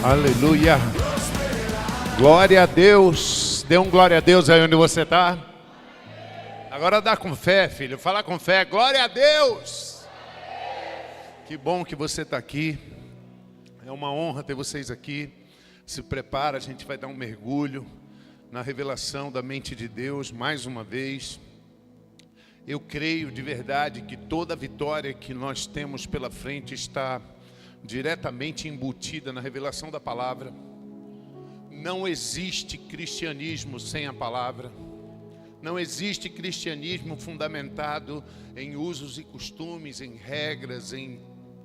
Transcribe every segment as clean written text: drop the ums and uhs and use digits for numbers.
Aleluia. Glória a Deus. Dê um glória a Deus aí onde você está. Agora dá com fé, filho. Fala com fé. Glória a Deus. Que bom que você está aqui. É uma honra ter vocês aqui. Se prepara, a gente vai dar um mergulho na revelação da mente de Deus mais uma vez. Eu creio de verdade que toda a vitória que nós temos pela frente está diretamente embutida na revelação da palavra. Não existe cristianismo sem a palavra. Não existe cristianismo fundamentado em usos e costumes, em regras, em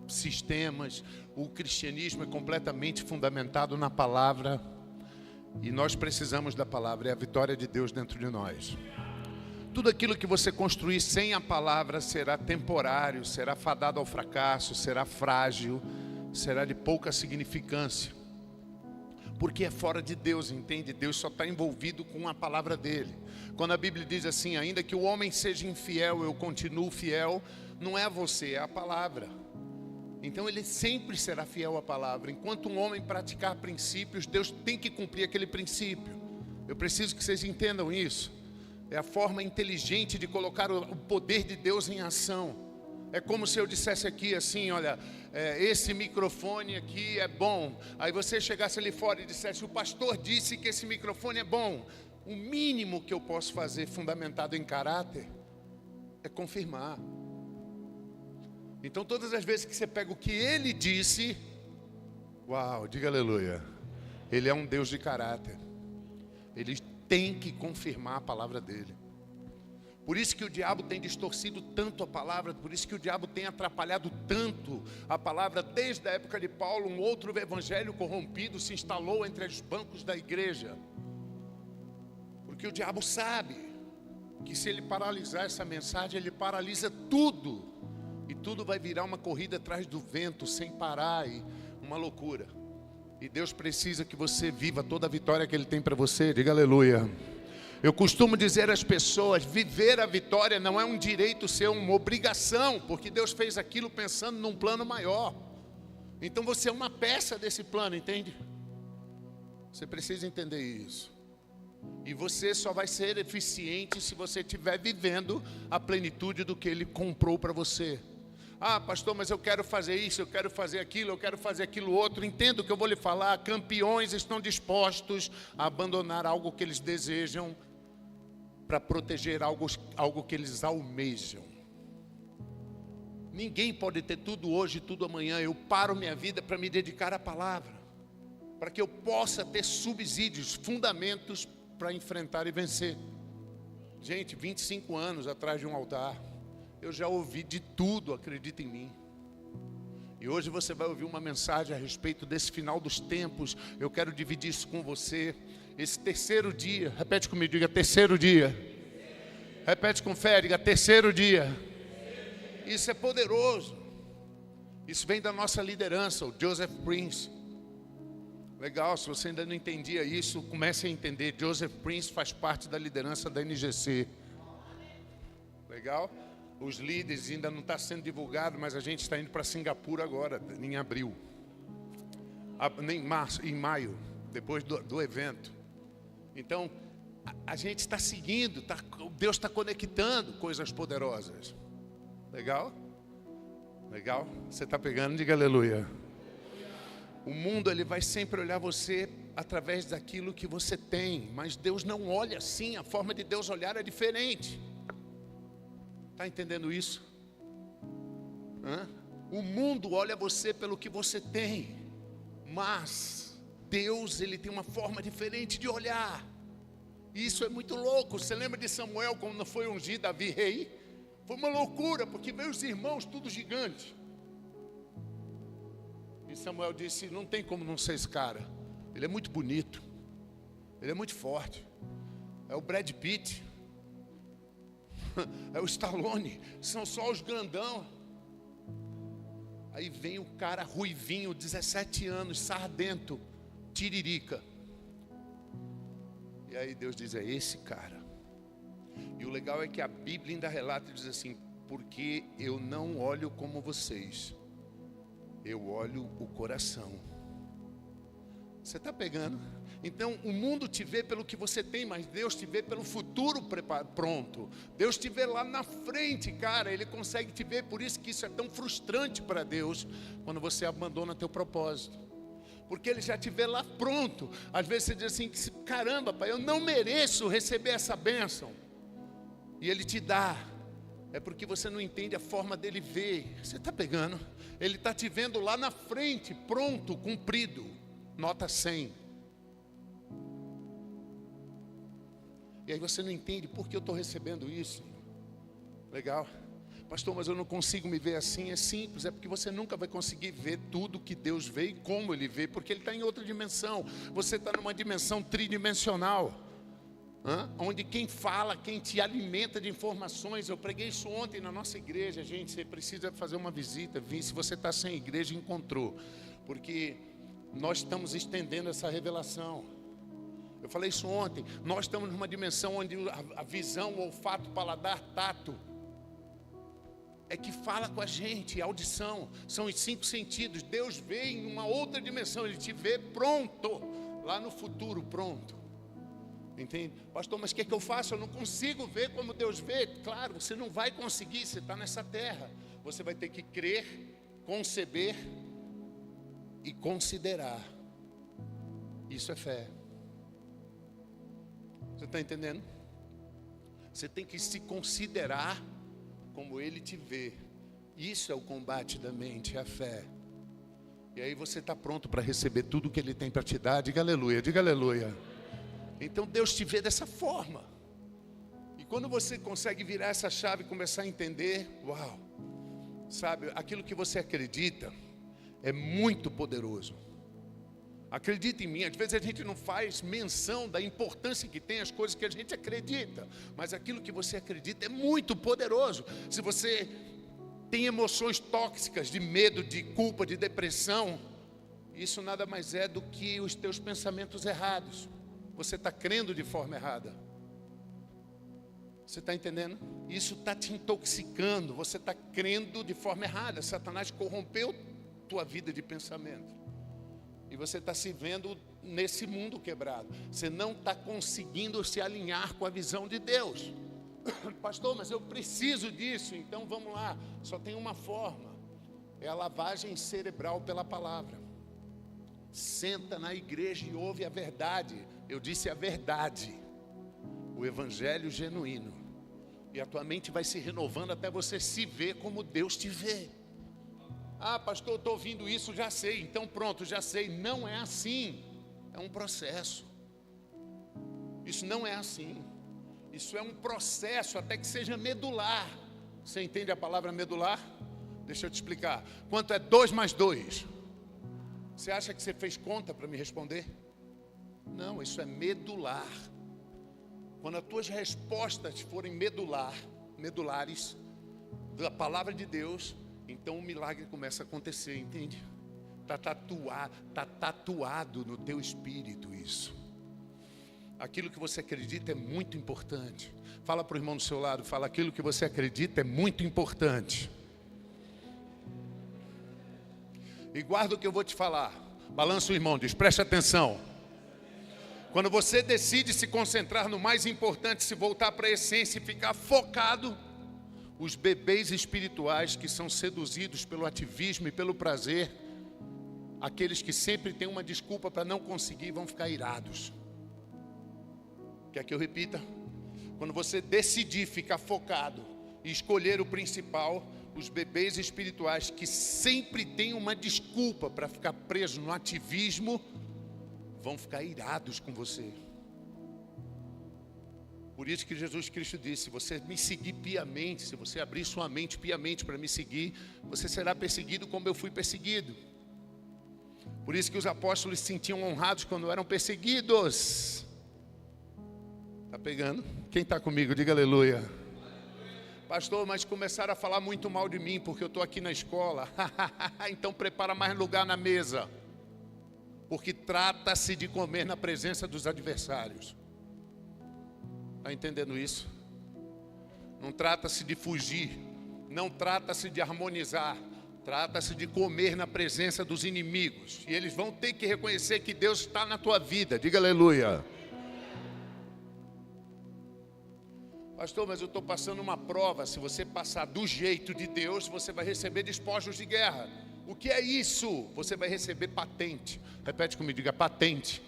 sistemas. O cristianismo é completamente fundamentado na palavra. E nós precisamos da palavra, é a vitória de Deus dentro de nós. Tudo aquilo que você construir sem a palavra será temporário, será fadado ao fracasso, será frágil, será de pouca significância. Porque é fora de Deus, entende? Deus só está envolvido com a palavra dele. Quando a Bíblia diz assim, ainda que o homem seja infiel, eu continuo fiel, não é você, é a palavra. Então ele sempre será fiel à palavra. Enquanto um homem praticar princípios, Deus tem que cumprir aquele princípio. Eu preciso que vocês entendam isso. É a forma inteligente de colocar o poder de Deus em ação. É como se eu dissesse aqui assim, olha, esse microfone aqui é bom. Aí você chegasse ali fora e dissesse, o pastor disse que esse microfone é bom. O mínimo que eu posso fazer, fundamentado em caráter, é confirmar. Então todas as vezes que você pega o que ele disse, uau, diga aleluia. Ele é um Deus de caráter. Ele tem que confirmar a palavra dele. Por isso que o diabo tem distorcido tanto a palavra, por isso que o diabo tem atrapalhado tanto a palavra. Desde a época de Paulo, um outro evangelho corrompido se instalou entre os bancos da igreja. Porque o diabo sabe que se ele paralisar essa mensagem, ele paralisa tudo. E tudo vai virar uma corrida atrás do vento, sem parar, e uma loucura. E Deus precisa que você viva toda a vitória que Ele tem para você. Diga aleluia. Eu costumo dizer às pessoas, viver a vitória não é um direito seu, uma obrigação. Porque Deus fez aquilo pensando num plano maior. Então você é uma peça desse plano, entende? Você precisa entender isso. E você só vai ser eficiente se você estiver vivendo a plenitude do que Ele comprou para você. Ah, pastor, mas eu quero fazer isso, eu quero fazer aquilo, eu quero fazer aquilo outro. Entenda o que eu vou lhe falar. Campeões estão dispostos a abandonar algo que eles desejam para proteger algo que eles almejam. Ninguém pode ter tudo hoje e tudo amanhã. Eu paro minha vida para me dedicar à palavra, para que eu possa ter subsídios, fundamentos para enfrentar e vencer. Gente, 25 anos atrás de um altar, eu já ouvi de tudo, acredita em mim. E hoje você vai ouvir uma mensagem a respeito desse final dos tempos. Eu quero dividir isso com você. Esse terceiro dia, repete comigo, diga terceiro dia. Repete com fé, diga terceiro dia. Isso é poderoso. Isso vem da nossa liderança, o Joseph Prince. Legal, se você ainda não entendia isso, comece a entender. Joseph Prince faz parte da liderança da NGC. Legal? Os líderes ainda não está sendo divulgado, mas a gente está indo para Singapura agora, em abril. Em maio, depois do evento. Então, a gente está seguindo, Deus está conectando coisas poderosas. Legal? Legal? Você está pegando? Diga aleluia. O mundo ele vai sempre olhar você através daquilo que você tem, mas Deus não olha assim, a forma de Deus olhar é diferente. Está entendendo isso? O mundo olha você pelo que você tem, mas Deus ele tem uma forma diferente de olhar. Isso é muito louco. Você lembra de Samuel quando foi ungido Davi rei? Foi uma loucura, porque veio os irmãos tudo gigante. E Samuel disse, não tem como não ser esse cara. Ele é muito bonito. Ele é muito forte. É o Brad Pitt. É o Stallone. São só os grandão. Aí vem o cara ruivinho, 17 anos, sardento, tiririca. E aí Deus diz, é esse cara. E o legal é que a Bíblia ainda relata e diz assim, porque eu não olho como vocês, eu olho o coração. Você está pegando? Então, o mundo te vê pelo que você tem, mas Deus te vê pelo futuro pronto. Deus te vê lá na frente, cara. Ele consegue te ver, por isso que isso é tão frustrante para Deus, quando você abandona teu propósito. Porque Ele já te vê lá pronto. Às vezes você diz assim, caramba, pai, eu não mereço receber essa bênção. E Ele te dá. É porque você não entende a forma dele ver. Você está pegando? Ele está te vendo lá na frente, pronto, cumprido. Nota 100. E aí você não entende por que eu estou recebendo isso. Legal. Pastor, mas eu não consigo me ver assim. É simples, é porque você nunca vai conseguir ver tudo que Deus vê e como Ele vê, porque Ele está em outra dimensão. Você está numa dimensão tridimensional, onde quem fala, quem te alimenta de informações. Eu preguei isso ontem na nossa igreja. Gente, você precisa fazer uma visita. Se você está sem igreja, encontrou, porque nós estamos estendendo essa revelação. Eu falei isso ontem. Nós estamos numa dimensão onde a visão, o olfato, o paladar, tato é que fala com a gente. A audição são os 5 sentidos. Deus vê em uma outra dimensão. Ele te vê pronto, lá no futuro, pronto. Entende? Pastor, mas o que é que eu faço? Eu não consigo ver como Deus vê. Claro, você não vai conseguir. Você está nessa terra. Você vai ter que crer, conceber e considerar. Isso é fé. Você está entendendo? Você tem que se considerar como Ele te vê. Isso é o combate da mente, é a fé. E aí você está pronto para receber tudo que Ele tem para te dar. Diga aleluia, diga aleluia. Então Deus te vê dessa forma. E quando você consegue virar essa chave e começar a entender, uau, sabe, aquilo que você acredita é muito poderoso. Acredita em mim. Às vezes a gente não faz menção da importância que tem as coisas que a gente acredita, mas aquilo que você acredita é muito poderoso. Se você tem emoções tóxicas de medo, de culpa, de depressão, isso nada mais é do que os teus pensamentos errados. Você está crendo de forma errada. Você está entendendo? Isso está te intoxicando. Você está crendo de forma errada. Satanás corrompeu tua vida de pensamento. E você está se vendo nesse mundo quebrado. Você não está conseguindo se alinhar com a visão de Deus. Pastor, mas eu preciso disso. Então vamos lá. Só tem uma forma. É a lavagem cerebral pela palavra. Senta na igreja e ouve a verdade. Eu disse a verdade. O evangelho genuíno. E a tua mente vai se renovando até você se ver como Deus te vê. Ah, pastor, eu estou ouvindo isso, já sei. Então pronto, já sei. Não é assim. É um processo. Isso não é assim. Isso é um processo até que seja medular. Você entende a palavra medular? Deixa eu te explicar. Quanto é 2 mais 2? Você acha que você fez conta para me responder? Não, isso é medular. Quando as tuas respostas forem medulares da palavra de Deus, então o milagre começa a acontecer, entende? Está tatuado no teu espírito isso. Aquilo que você acredita é muito importante. Fala para o irmão do seu lado, fala, aquilo que você acredita é muito importante. E guarda o que eu vou te falar. Balança o irmão, diz, preste atenção. Quando você decide se concentrar no mais importante, se voltar para a essência e ficar focado, os bebês espirituais que são seduzidos pelo ativismo e pelo prazer, aqueles que sempre têm uma desculpa para não conseguir, vão ficar irados. Quer que eu repita? Quando você decidir ficar focado e escolher o principal, os bebês espirituais que sempre têm uma desculpa para ficar preso no ativismo, vão ficar irados com você. Por isso que Jesus Cristo disse, se você me seguir piamente, se você abrir sua mente piamente para me seguir, você será perseguido como eu fui perseguido. Por isso que os apóstolos se sentiam honrados quando eram perseguidos. Está pegando? Quem está comigo? Diga aleluia. Pastor, mas começaram a falar muito mal de mim porque eu estou aqui na escola. Então prepara mais lugar na mesa. Porque trata-se de comer na presença dos adversários. Está entendendo isso? Não trata-se de fugir. Não trata-se de harmonizar. Trata-se de comer na presença dos inimigos. E eles vão ter que reconhecer que Deus está na tua vida. Diga aleluia. Pastor, mas eu estou passando uma prova. Se você passar do jeito de Deus, você vai receber despojos de guerra. O que é isso? Você vai receber patente. Repete comigo, diga patente.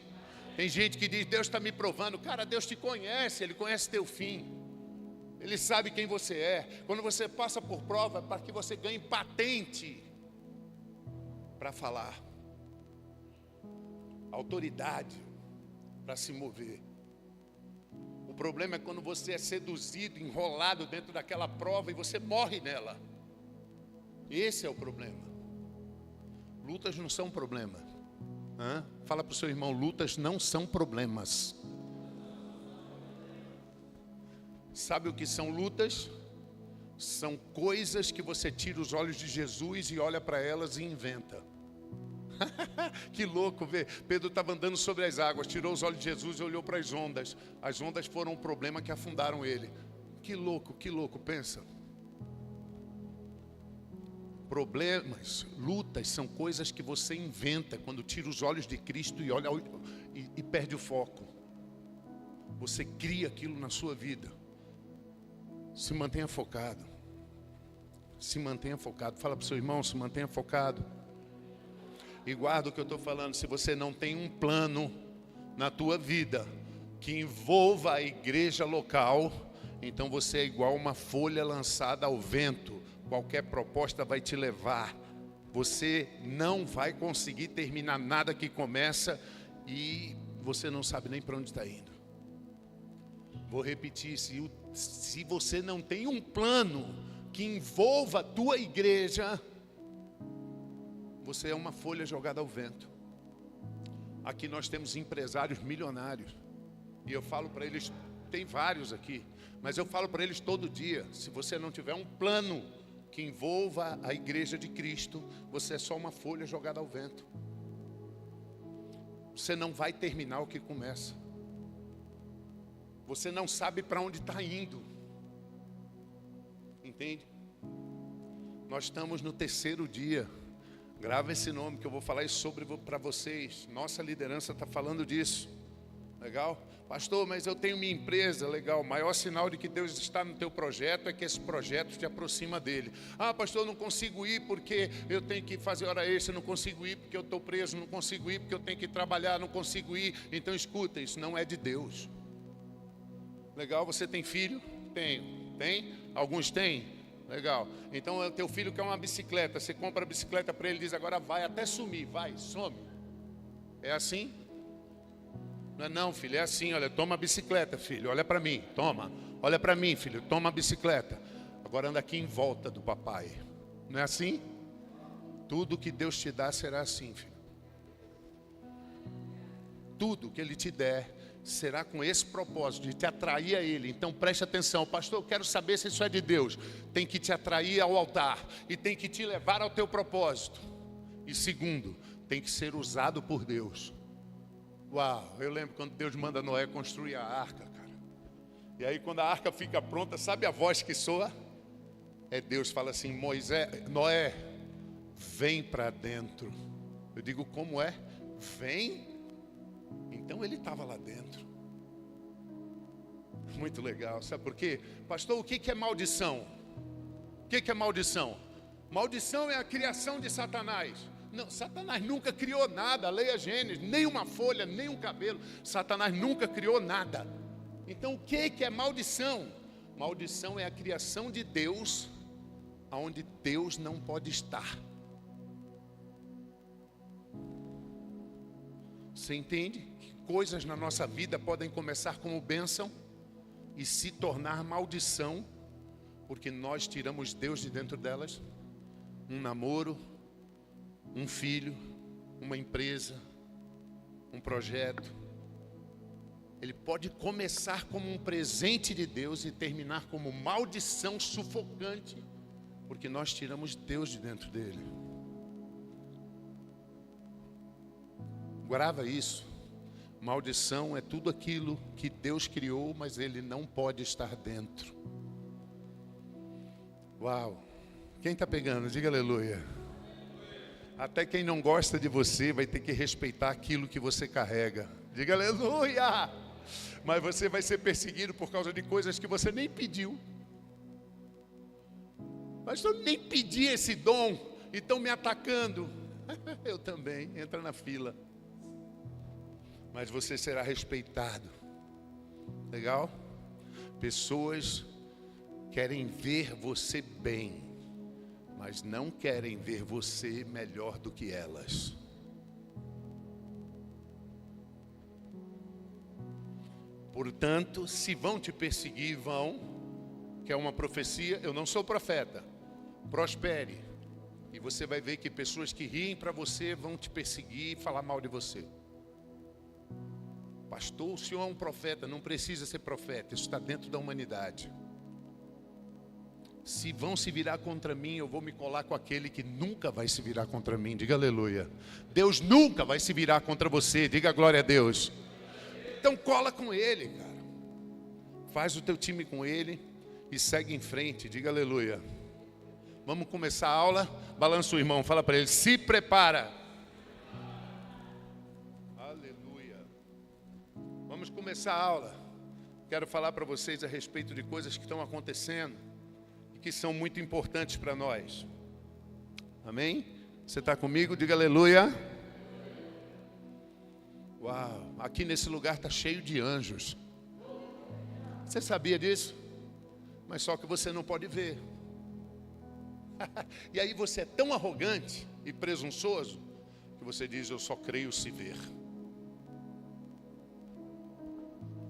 Tem gente que diz, Deus está me provando. Cara, Deus te conhece, Ele conhece teu fim. Ele sabe quem você é. Quando você passa por prova, é para que você ganhe patente para falar, autoridade para se mover. O problema é quando você é seduzido, enrolado dentro daquela prova e você morre nela. Esse é o problema. Lutas não são problema. Fala para o seu irmão, lutas não são problemas. Sabe o que são lutas? São coisas que você tira os olhos de Jesus e olha para elas e inventa. Que louco ver. Pedro estava andando sobre as águas, tirou os olhos de Jesus e olhou para as ondas. As ondas foram o problema que afundaram ele. Que louco, pensa. Problemas, lutas são coisas que você inventa quando tira os olhos de Cristo e olha e perde o foco. Você cria aquilo na sua vida. Se mantenha focado. Se mantenha focado. Fala para o seu irmão, se mantenha focado. E guarda o que eu estou falando. Se você não tem um plano na tua vida que envolva a igreja local, então você é igual uma folha lançada ao vento. Qualquer proposta vai te levar. Você não vai conseguir terminar nada que começa e você não sabe nem para onde está indo. Vou repetir, se você não tem um plano que envolva a tua igreja, você é uma folha jogada ao vento. Aqui nós temos empresários milionários. E eu falo para eles, tem vários aqui, mas eu falo para eles todo dia, se você não tiver um plano que envolva a igreja de Cristo, você é só uma folha jogada ao vento. Você não vai terminar o que começa. Você não sabe para onde está indo. Entende? Nós estamos no 3º dia. Grava esse nome que eu vou falar isso sobre para vocês. Nossa liderança está falando disso. Legal? Pastor, mas eu tenho minha empresa. Legal. O maior sinal de que Deus está no teu projeto é que esse projeto te aproxima dele. Ah, pastor, eu não consigo ir porque eu tenho que fazer hora extra. Não consigo ir porque eu estou preso. Não consigo ir porque eu tenho que trabalhar. Não consigo ir. Então escuta, isso não é de Deus. Legal, você tem filho? Tenho. Tem? Alguns têm? Legal. Então o teu filho quer uma bicicleta. Você compra a bicicleta para ele e diz, agora vai até sumir. Vai, some. É assim? Não é não, filho, é assim. Olha, toma a bicicleta, filho. Olha para mim, toma. Olha para mim, filho, toma a bicicleta. Agora anda aqui em volta do papai. Não é assim? Tudo que Deus te dá será assim, filho. Tudo que Ele te der será com esse propósito de te atrair a Ele. Então preste atenção, pastor, eu quero saber se isso é de Deus. Tem que te atrair ao altar e tem que te levar ao teu propósito. E segundo, tem que ser usado por Deus. Uau, eu lembro quando Deus manda Noé construir a arca, cara. E aí quando a arca fica pronta, sabe a voz que soa? É Deus, fala assim, Noé, vem para dentro. Eu digo, como é? Vem. Então ele estava lá dentro. Muito legal, sabe por quê? Pastor, o que é maldição? O que é maldição? Maldição é a criação de Satanás. Não, Satanás nunca criou nada. Leia Gênesis, nem uma folha, nem um cabelo. Satanás nunca criou nada. Então o que é maldição? Maldição é a criação de Deus, onde Deus não pode estar. Você entende que coisas na nossa vida podem começar como bênção e se tornar maldição, porque nós tiramos Deus de dentro delas? Um namoro, um filho, uma empresa, um projeto. Ele pode começar como um presente de Deus e terminar como maldição sufocante, porque nós tiramos Deus de dentro dele. Grava isso. Maldição é tudo aquilo que Deus criou, mas Ele não pode estar dentro. Uau! Quem está pegando? Diga aleluia. Até quem não gosta de você vai ter que respeitar aquilo que você carrega. Diga aleluia! Mas você vai ser perseguido por causa de coisas que você nem pediu. Mas eu nem pedi esse dom e estão me atacando. Eu também, entra na fila. Mas você será respeitado. Legal? Pessoas querem ver você bem, mas não querem ver você melhor do que elas. Portanto, se vão te perseguir, vão, que é uma profecia, eu não sou profeta, prospere, e você vai ver que pessoas que riem para você vão te perseguir e falar mal de você. Pastor, o senhor é um profeta, não precisa ser profeta, isso está dentro da humanidade. Se vão se virar contra mim, eu vou me colar com aquele que nunca vai se virar contra mim, diga aleluia. Deus nunca vai se virar contra você, diga glória a Deus. Então cola com ele, cara. Faz o teu time com ele e segue em frente, diga aleluia. Vamos começar a aula. Balança o irmão, fala para ele, se prepara. Aleluia. Vamos começar a aula. Quero falar para vocês a respeito de coisas que estão acontecendo e que são muito importantes para nós. Amém? Você está comigo? Diga aleluia. Uau, aqui nesse lugar está cheio de anjos. Você sabia disso? Mas só que você não pode ver. E aí você é tão arrogante e presunçoso que você diz, eu só creio se ver.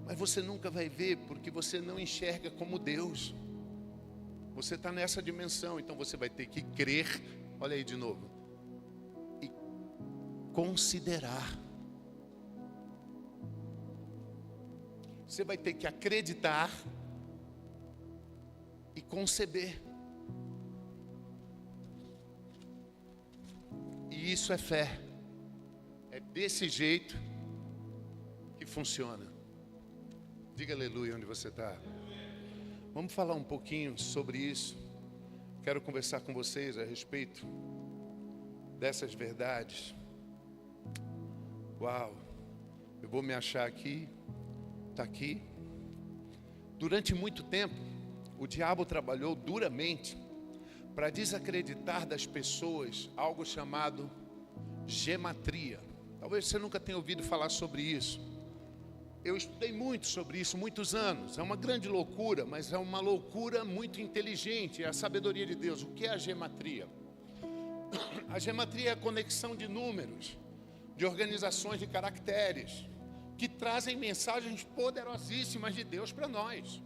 Mas você nunca vai ver porque você não enxerga como Deus. Você está nessa dimensão, então você vai ter que crer, olha aí de novo, e considerar. Você vai ter que acreditar e conceber. E isso é fé. É desse jeito que funciona. Diga aleluia onde você está. Vamos falar um pouquinho sobre isso. Quero conversar com vocês a respeito dessas verdades. Uau! Eu vou me achar aqui. Está aqui. Durante muito tempo, o diabo trabalhou duramente para desacreditar das pessoas algo chamado gematria. Talvez você nunca tenha ouvido falar sobre isso. Eu estudei muito sobre isso, muitos anos. É uma grande loucura, mas é uma loucura muito inteligente. É a sabedoria de Deus. O que é a gematria? A gematria é a conexão de números, de organizações de caracteres, que trazem mensagens poderosíssimas de Deus para nós,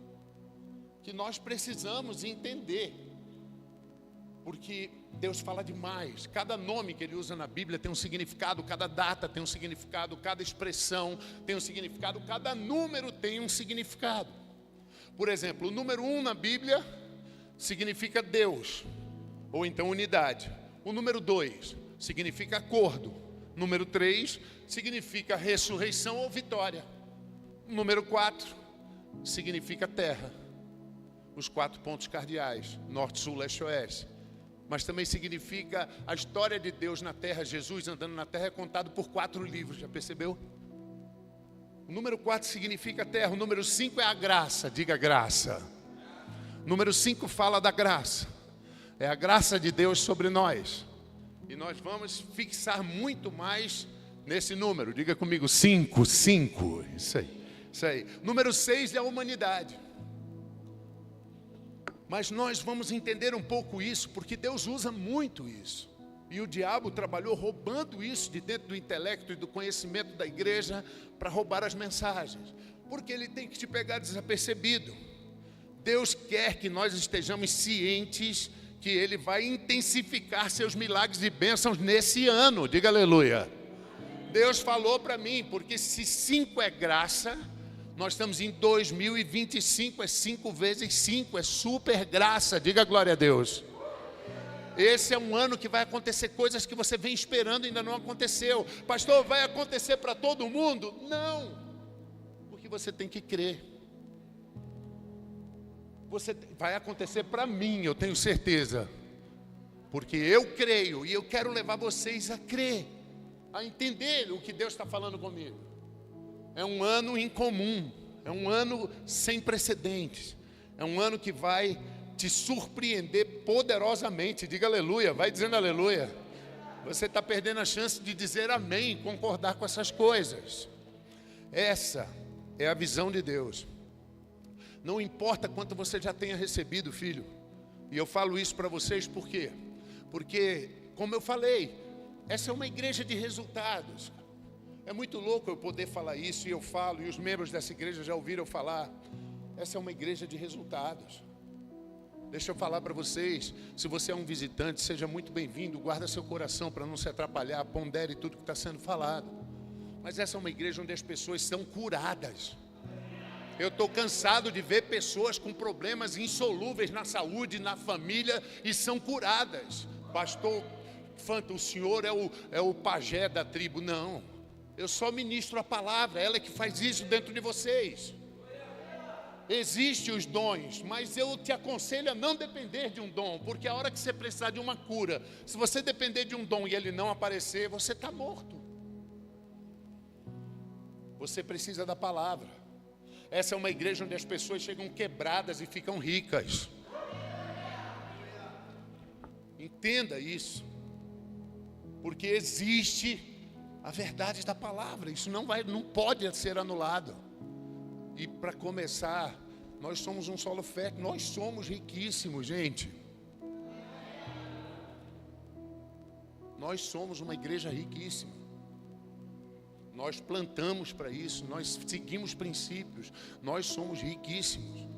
que nós precisamos entender, porque Deus fala demais. Cada nome que Ele usa na Bíblia tem um significado, cada data tem um significado, cada expressão tem um significado, cada número tem um significado. Por exemplo, o número 1 na Bíblia significa Deus, ou então unidade. O número 2 significa acordo. Número 3 significa ressurreição ou vitória. Número 4 significa terra. Os 4 pontos cardeais, norte, sul, leste, oeste. Mas também significa a história de Deus na terra. Jesus andando na terra é contado por 4 livros, já percebeu? O número 4 significa terra. O número 5 é a graça, diga graça. O número 5 fala da graça. É a graça de Deus sobre nós. E nós vamos fixar muito mais nesse número. Diga comigo, 5, 5. Isso aí, isso aí. Número 6 é a humanidade. Mas nós vamos entender um pouco isso, porque Deus usa muito isso. E o diabo trabalhou roubando isso de dentro do intelecto e do conhecimento da igreja para roubar as mensagens. Porque ele tem que te pegar desapercebido. Deus quer que nós estejamos cientes que Ele vai intensificar seus milagres e bênçãos nesse ano. Diga aleluia. Deus falou para mim, porque se 5 é graça, nós estamos em 2025, é 5 vezes 5, é super graça. Diga glória a Deus. Esse é um ano que vai acontecer coisas que você vem esperando e ainda não aconteceu. Pastor, vai acontecer para todo mundo? Não, porque você tem que crer. Vai acontecer para mim, eu tenho certeza. Porque eu creio e eu quero levar vocês a crer, a entender o que Deus está falando comigo. É um ano incomum, é um ano sem precedentes, é um ano que vai te surpreender poderosamente. Diga aleluia, vai dizendo aleluia. Você está perdendo a chance de dizer amém, concordar com essas coisas. Essa é a visão de Deus. Não importa quanto você já tenha recebido, filho. E eu falo isso para vocês por quê? Porque, como eu falei, essa é uma igreja de resultados. É muito louco eu poder falar isso, e eu falo, e os membros dessa igreja já ouviram eu falar. Essa é uma igreja de resultados. Deixa eu falar para vocês, se você é um visitante, seja muito bem-vindo, guarda seu coração para não se atrapalhar, pondere tudo que está sendo falado. Mas essa é uma igreja onde as pessoas são curadas. Eu estou cansado de ver pessoas com problemas insolúveis na saúde, na família, e são curadas. Pastor Fanta, o senhor é o pajé da tribo. Não, eu só ministro a palavra, ela é que faz isso dentro de vocês. Existem os dons, mas eu te aconselho a não depender de um dom, porque a hora que você precisar de uma cura, se você depender de um dom e ele não aparecer, você está morto. Você precisa da palavra. Essa é uma igreja onde as pessoas chegam quebradas e ficam ricas. Entenda isso, porque existe a verdade da palavra. Isso não pode ser anulado. E para começar, nós somos um solo fértil, nós somos riquíssimos, gente. Nós somos uma igreja riquíssima. Nós plantamos para isso, nós seguimos princípios, nós somos riquíssimos.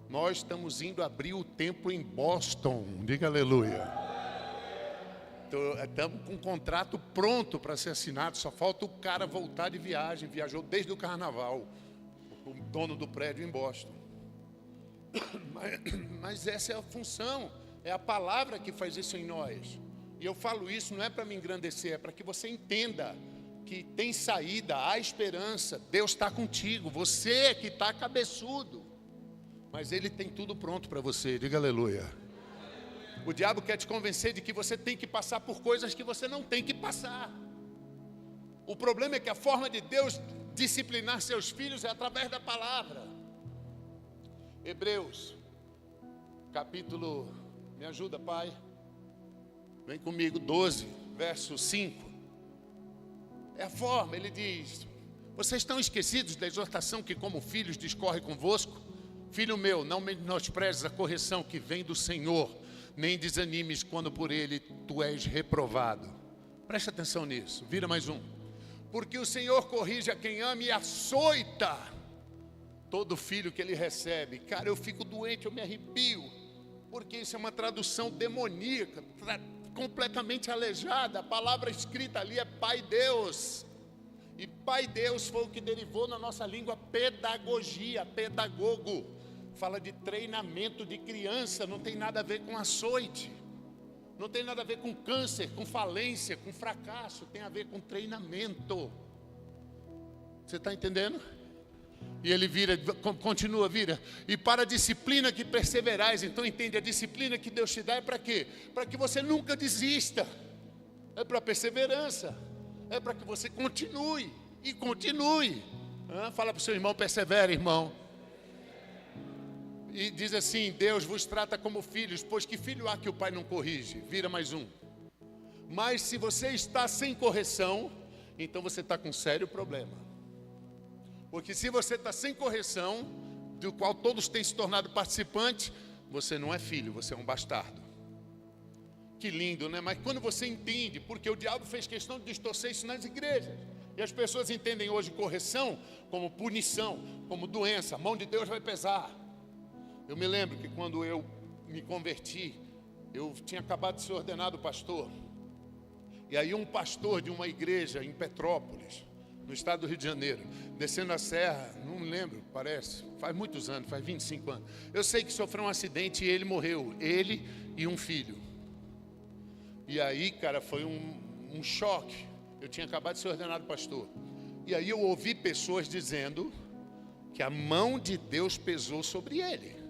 Nós estamos indo abrir o templo em Boston, diga aleluia. Estamos com um contrato pronto para ser assinado, só falta o cara voltar de viagem, viajou desde o carnaval. O dono do prédio em Boston. Mas essa é a função, é a palavra que faz isso em nós. E eu falo isso não é para me engrandecer, é para que você entenda que tem saída, há esperança. Deus está contigo, você é que está cabeçudo, mas Ele tem tudo pronto para você, diga aleluia. O diabo quer te convencer de que você tem que passar por coisas que você não tem que passar. O problema é que a forma de Deus disciplinar seus filhos é através da palavra. Hebreus, capítulo, me ajuda, pai, vem comigo, 12, verso 5. É a forma, ele diz: vocês estão esquecidos da exortação que como filhos discorre convosco? Filho meu, não menosprezes a correção que vem do Senhor, nem desanimes quando por ele tu és reprovado. Preste atenção nisso, vira mais um. Porque o Senhor corrige a quem ama e açoita todo filho que ele recebe. Cara, eu fico doente, eu me arrepio, porque isso é uma tradução demoníaca, completamente aleijada. A palavra escrita ali é Pai Deus. E Pai Deus foi o que derivou na nossa língua pedagogia, pedagogo. Fala de treinamento de criança, não tem nada a ver com açoite. Não tem nada a ver com câncer, com falência, com fracasso. Tem a ver com treinamento. Você está entendendo? E ele continua, vira. E para a disciplina que perseverais. Então entende, a disciplina que Deus te dá é para quê? Para que você nunca desista. É para perseverança. É para que você continue. E continue. Fala para o seu irmão, persevera, irmão. E diz assim: Deus vos trata como filhos, pois que filho há que o pai não corrige? Vira mais um. Mas se você está sem correção, então você está com um sério problema. Porque se você está sem correção, do qual todos têm se tornado participantes, você não é filho, você é um bastardo. Que lindo, né? Mas quando você entende, porque o diabo fez questão de distorcer isso nas igrejas, e as pessoas entendem hoje correção como punição, como doença, a mão de Deus vai pesar. Eu me lembro que quando eu me converti, eu tinha acabado de ser ordenado pastor. E aí um pastor de uma igreja em Petrópolis, no estado do Rio de Janeiro, descendo a serra, não me lembro, parece, faz muitos anos, faz 25 anos. Eu sei que sofreu um acidente e ele morreu, ele e um filho. E aí, cara, foi um choque. Eu tinha acabado de ser ordenado pastor. E aí eu ouvi pessoas dizendo que a mão de Deus pesou sobre ele.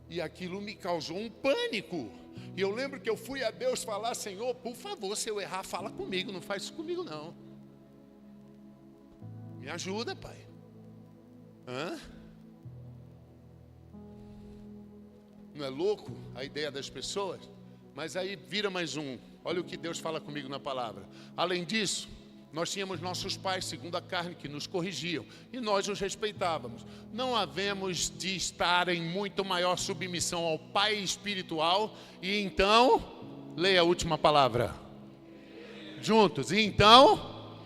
E aquilo me causou um pânico. E eu lembro que eu fui a Deus falar: Senhor, por favor, se eu errar, fala comigo, não faz isso comigo não. Me ajuda, Pai. Não é louco a ideia das pessoas? Mas aí vira mais um. Olha o que Deus fala comigo na palavra. Além disso, nós tínhamos nossos pais, segundo a carne, que nos corrigiam, e nós os respeitávamos. Não havemos de estar em muito maior submissão ao Pai espiritual. E então, leia a última palavra. Juntos. E então,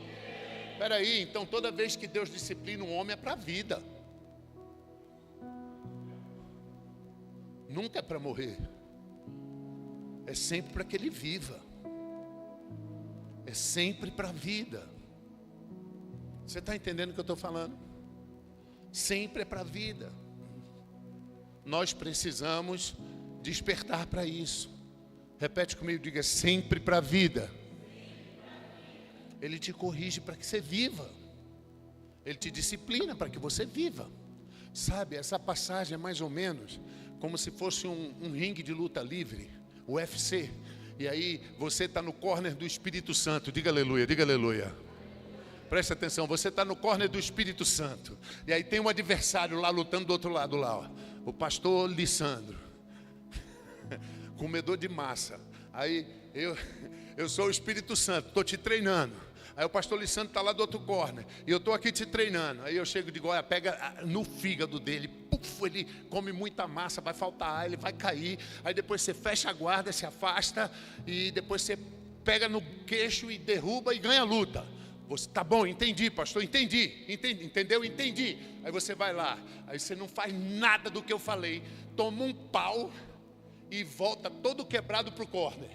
espera aí, então toda vez que Deus disciplina um homem é para a vida. Nunca é para morrer. É sempre para que ele viva. É sempre para a vida. Você está entendendo o que eu estou falando? Sempre é para a vida. Nós precisamos despertar para isso. Repete comigo, diga: sempre para a vida. Ele te corrige para que você viva. Ele te disciplina para que você viva. Sabe, essa passagem é mais ou menos como se fosse um ringue de luta livre, o UFC. E aí você está no corner do Espírito Santo. Diga aleluia, diga aleluia. Presta atenção, você está no corner do Espírito Santo. E aí tem um adversário lá lutando do outro lado lá, ó. O pastor Lissandro. Comedor de massa. Aí eu sou o Espírito Santo, estou te treinando. Aí o pastor Lissandro está lá do outro corner. E eu estou aqui te treinando. Aí eu chego e digo: olha, pega no fígado dele. Puf, ele come muita massa, vai faltar ar, ele vai cair. Aí depois você fecha a guarda, se afasta. E depois você pega no queixo e derruba e ganha a luta. Você, tá bom, entendi, pastor, entendi. Entendeu? Entendi. Aí você vai lá. Aí você não faz nada do que eu falei. Toma um pau e volta todo quebrado para o corner.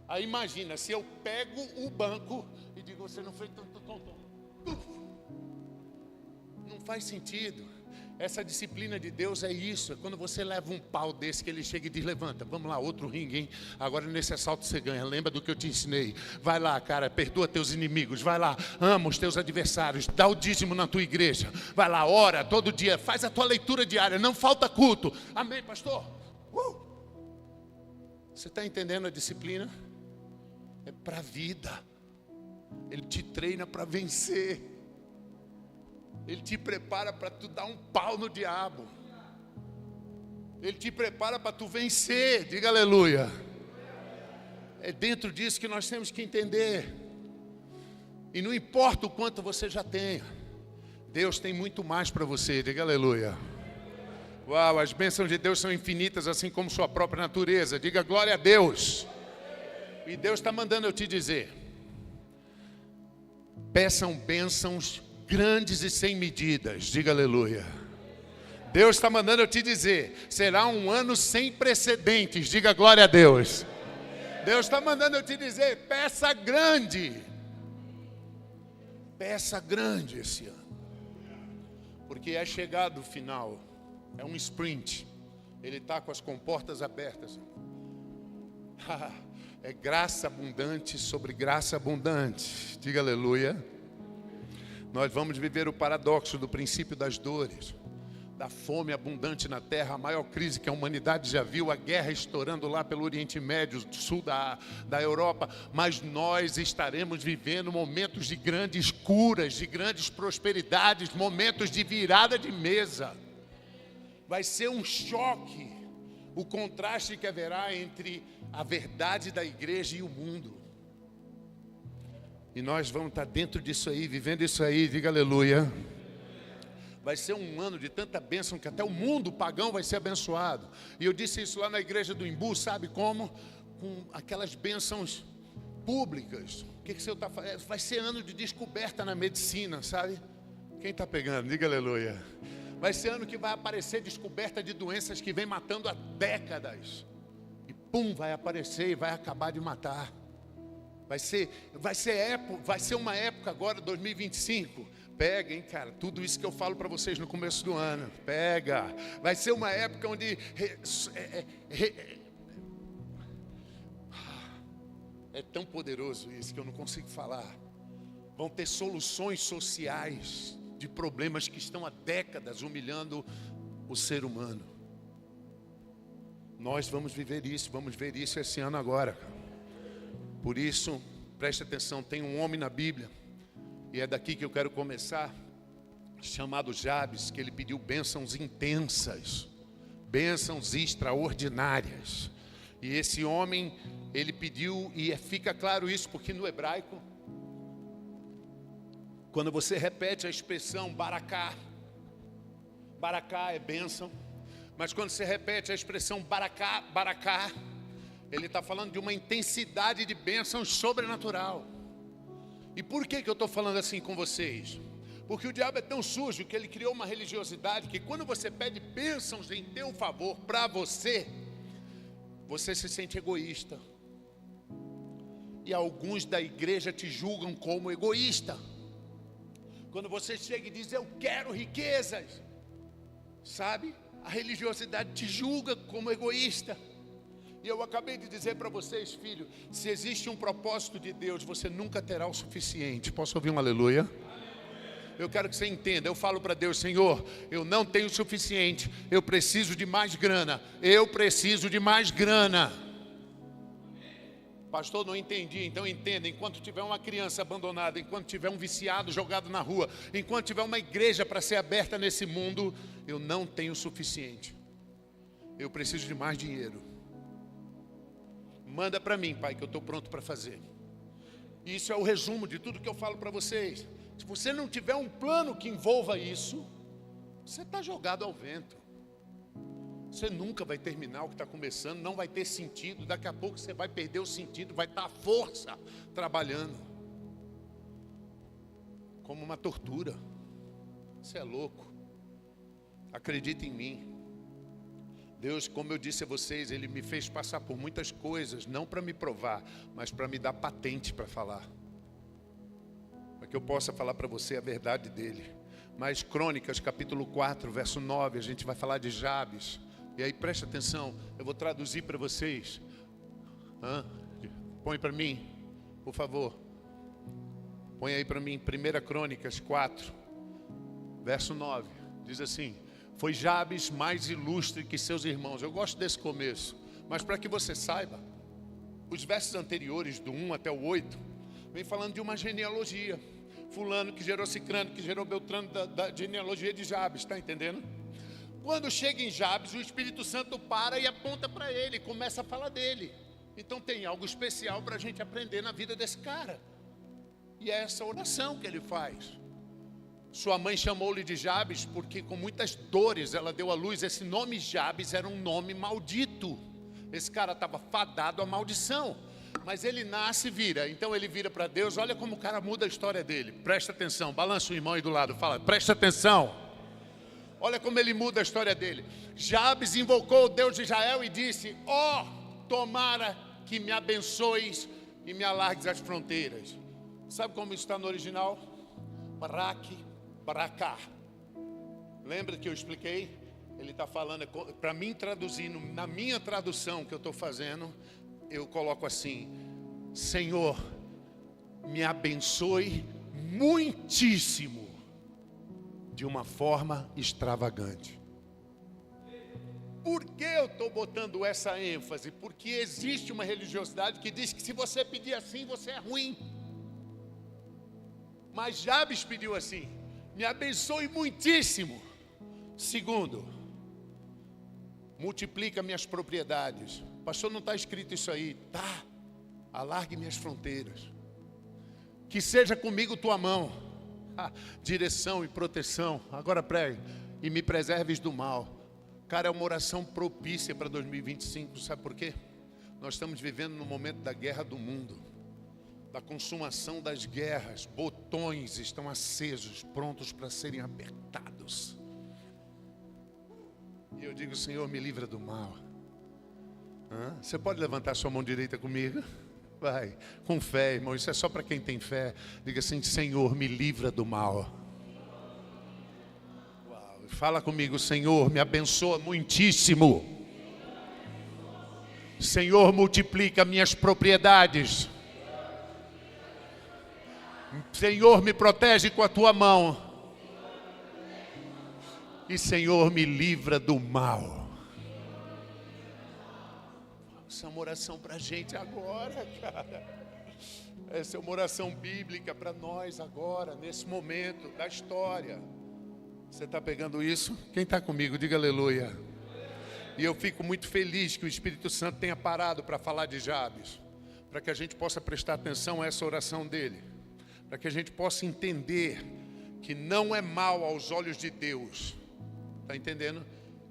Aí imagina, se eu pego o banco e digo: você não fez tanto tonto. Não faz sentido. Essa disciplina de Deus é isso. É quando você leva um pau desse que ele chega e diz: levanta, vamos lá, outro ringue, hein? Agora nesse assalto você ganha. Lembra do que eu te ensinei? Vai lá, cara, perdoa teus inimigos. Vai lá, ama os teus adversários. Dá o dízimo na tua igreja. Vai lá, ora todo dia. Faz a tua leitura diária. Não falta culto. Amém, pastor? Você está entendendo a disciplina? É para a vida. Ele te treina para vencer. Ele te prepara para tu dar um pau no diabo. Ele te prepara para tu vencer. Diga aleluia. É dentro disso que nós temos que entender. E não importa o quanto você já tenha, Deus tem muito mais para você. Diga aleluia. Uau, as bênçãos de Deus são infinitas, assim como sua própria natureza. Diga glória a Deus. E Deus está mandando eu te dizer: peçam bênçãos grandes e sem medidas. Diga aleluia. Deus está mandando eu te dizer: será um ano sem precedentes. Diga glória a Deus. Deus está mandando eu te dizer: peça grande. Peça grande esse ano. Porque é chegado o final. É um sprint. Ele está com as comportas abertas. É graça abundante sobre graça abundante. Diga aleluia. Nós vamos viver o paradoxo do princípio das dores, da fome abundante na terra, a maior crise que a humanidade já viu, a guerra estourando lá pelo Oriente Médio, sul da Europa. Mas nós estaremos vivendo momentos de grandes curas, de grandes prosperidades, momentos de virada de mesa. Vai ser um choque o contraste que haverá entre a verdade da igreja e o mundo. E nós vamos estar dentro disso aí, vivendo isso aí. Diga aleluia. Vai ser um ano de tanta bênção que até o mundo pagão vai ser abençoado. E eu disse isso lá na igreja do Imbu, sabe como? Com aquelas bênçãos públicas. O que você está fazendo? Vai ser ano de descoberta na medicina, sabe? Quem está pegando? Diga aleluia. Vai ser ano que vai aparecer descoberta de doenças que vem matando há décadas. E pum, vai aparecer e vai acabar de matar. Vai ser uma época agora, 2025. Pega, hein, cara, tudo isso que eu falo para vocês no começo do ano. Pega. Vai ser uma época onde é tão poderoso isso que eu não consigo falar. Vão ter soluções sociais de problemas que estão há décadas humilhando o ser humano. Nós vamos viver isso, vamos ver isso esse ano agora. Por isso, preste atenção, tem um homem na Bíblia, e é daqui que eu quero começar, chamado Jabes, que ele pediu bênçãos intensas, bênçãos extraordinárias. E esse homem, ele pediu, e fica claro isso, porque no hebraico, quando você repete a expressão baraká, baraká é bênção, mas quando você repete a expressão baraká, baraká, ele está falando de uma intensidade de bênção sobrenatural. E por que eu estou falando assim com vocês? Porque o diabo é tão sujo que ele criou uma religiosidade que quando você pede bênçãos em teu favor para você, você se sente egoísta. E alguns da igreja te julgam como egoísta. Quando você chega e diz, eu quero riquezas, sabe? A religiosidade te julga como egoísta. E eu acabei de dizer para vocês, filho, se existe um propósito de Deus, você nunca terá o suficiente. Posso ouvir um aleluia? Eu quero que você entenda, eu falo para Deus, Senhor, eu não tenho o suficiente, eu preciso de mais grana, eu preciso de mais grana. Pastor, não entendi, então entenda, enquanto tiver uma criança abandonada, enquanto tiver um viciado jogado na rua, enquanto tiver uma igreja para ser aberta nesse mundo, eu não tenho o suficiente, eu preciso de mais dinheiro. Manda para mim, Pai, que eu estou pronto para fazer. Isso é o resumo de tudo que eu falo para vocês. Se você não tiver um plano que envolva isso, você está jogado ao vento. Você nunca vai terminar o que está começando, não vai ter sentido. Daqui a pouco você vai perder o sentido, vai estar a força trabalhando. Como uma tortura. Você é louco. Acredita em mim. Deus, como eu disse a vocês, Ele me fez passar por muitas coisas, não para me provar, mas para me dar patente para falar. Para que eu possa falar para você a verdade dEle. Mas Crônicas, capítulo 4, verso 9, a gente vai falar de Jabes. E aí preste atenção, eu vou traduzir para vocês. Põe para mim, por favor. Põe aí para mim, 1 Crônicas 4, verso 9. Diz assim: foi Jabes mais ilustre que seus irmãos. Eu gosto desse começo, mas para que você saiba, os versos anteriores, do 1 até o 8, vem falando de uma genealogia. Fulano que gerou Cicrano, que gerou Beltrano, da genealogia de Jabes, está entendendo? Quando chega em Jabes, o Espírito Santo para e aponta para ele, começa a falar dele. Então tem algo especial para a gente aprender na vida desse cara. E é essa oração que ele faz. Sua mãe chamou-lhe de Jabes porque com muitas dores ela deu à luz. Esse nome Jabes era um nome maldito. Esse cara estava fadado à maldição. Mas ele nasce e vira. Então ele vira para Deus. Olha como o cara muda a história dele. Presta atenção, balança o irmão aí do lado. Fala, presta atenção. Olha como ele muda a história dele. Jabes invocou o Deus de Israel e disse: ó, tomara que me abençoes e me alargues as fronteiras. Sabe como isso está no original? Baraque, baraká. Lembra que eu expliquei? Ele está falando, para mim traduzindo, na minha tradução que eu estou fazendo, eu coloco assim: Senhor, me abençoe muitíssimo, de uma forma extravagante. Por que eu estou botando essa ênfase? Porque existe uma religiosidade que diz que se você pedir assim, você é ruim. Mas Jabes pediu assim: me abençoe muitíssimo. Segundo, multiplica minhas propriedades. Pastor, não está escrito isso aí. Tá, alargue minhas fronteiras. Que seja comigo tua mão. Direção e proteção. Agora pregue. E me preserves do mal. Cara, é uma oração propícia para 2025. Sabe por quê? Nós estamos vivendo no momento da guerra do mundo, da consumação das guerras. Botões estão acesos, prontos para serem apertados. E eu digo: Senhor, me livra do mal. Você pode levantar sua mão direita comigo? Vai, com fé, irmão. Isso é só para quem tem fé. Diga assim: Senhor, me livra do mal. Uau. Fala comigo: Senhor, me abençoa muitíssimo. Senhor, multiplica minhas propriedades. Senhor, me protege com a tua mão. E Senhor, me livra do mal. Essa é uma oração para a gente agora, cara. Essa é uma oração bíblica para nós agora, nesse momento da história. Você está pegando isso? Quem está comigo, diga aleluia. E eu fico muito feliz que o Espírito Santo tenha parado para falar de Jabes, para que a gente possa prestar atenção a essa oração dele, para que a gente possa entender que não é mal aos olhos de Deus, está entendendo?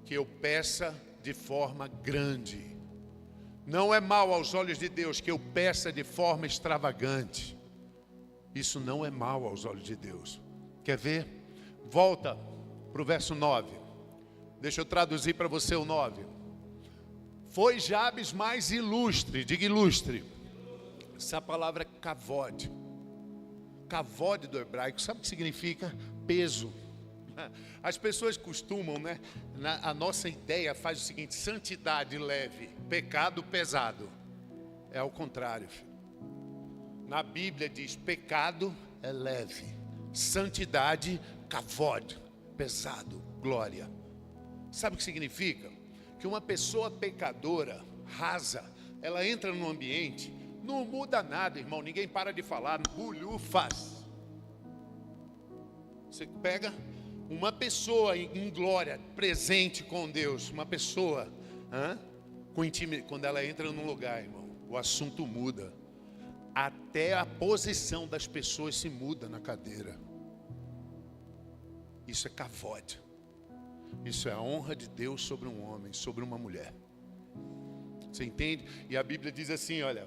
Que eu peça de forma grande. Não é mal aos olhos de Deus que eu peça de forma extravagante. Isso não é mal aos olhos de Deus. Quer ver? Volta para o verso 9. Deixa eu traduzir para você o 9. Foi Jabes mais ilustre, diga ilustre. Essa palavra é kavod. Kavod do hebraico, sabe o que significa? Peso. As pessoas costumam, né? A nossa ideia faz o seguinte: santidade leve, pecado pesado. É ao contrário, filho. Na Bíblia diz: pecado é leve, santidade, kavod, pesado, glória. Sabe o que significa? Que uma pessoa pecadora, rasa, ela entra num ambiente, não muda nada, irmão, ninguém para de falar, bulhufas. Você pega uma pessoa em glória, presente com Deus, uma pessoa com intimidade, quando ela entra num lugar, irmão, o assunto muda. Até a posição das pessoas se muda na cadeira. Isso é kavod. Isso é a honra de Deus sobre um homem, sobre uma mulher. Você entende? E a Bíblia diz assim, olha,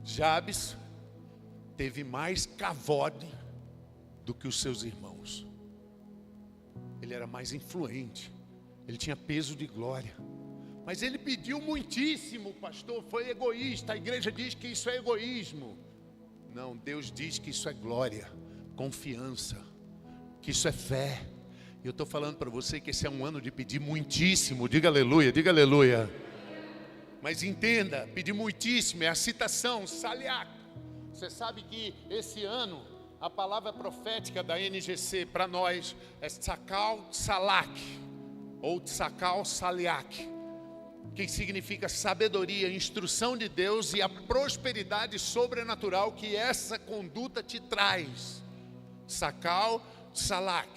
Jabes teve mais kavod do que os seus irmãos. Ele era mais influente, ele tinha peso de glória. Mas ele pediu muitíssimo, pastor, foi egoísta. A igreja diz que isso é egoísmo. Não, Deus diz que isso é glória, confiança, que isso é fé. E eu estou falando para você que esse é um ano de pedir muitíssimo. Diga aleluia, diga aleluia. Mas entenda, pedir muitíssimo é a citação, saliak. Você sabe que esse ano a palavra profética da NGC para nós é tsakal salak, ou tsakal saliak, que significa sabedoria, instrução de Deus e a prosperidade sobrenatural que essa conduta te traz. Tsakal salak.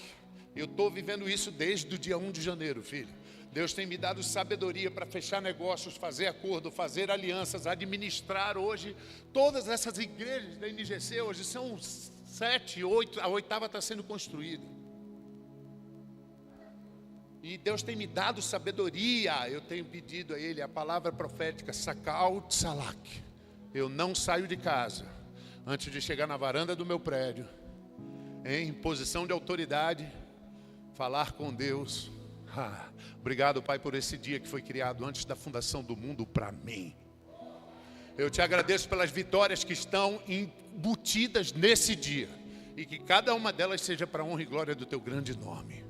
Eu estou vivendo isso desde o dia 1 de janeiro, filho. Deus tem me dado sabedoria para fechar negócios, fazer acordo, fazer alianças, administrar hoje. Todas essas igrejas da NGC hoje são 7, 8, a 8ª está sendo construída. E Deus tem me dado sabedoria. Eu tenho pedido a Ele a palavra profética, Sakal Tsalak. Eu não saio de casa antes de chegar na varanda do meu prédio, em posição de autoridade, falar com Deus. Obrigado, Pai, por esse dia que foi criado antes da fundação do mundo para mim. Eu te agradeço pelas vitórias que estão embutidas nesse dia, e que cada uma delas seja para a honra e glória do teu grande nome.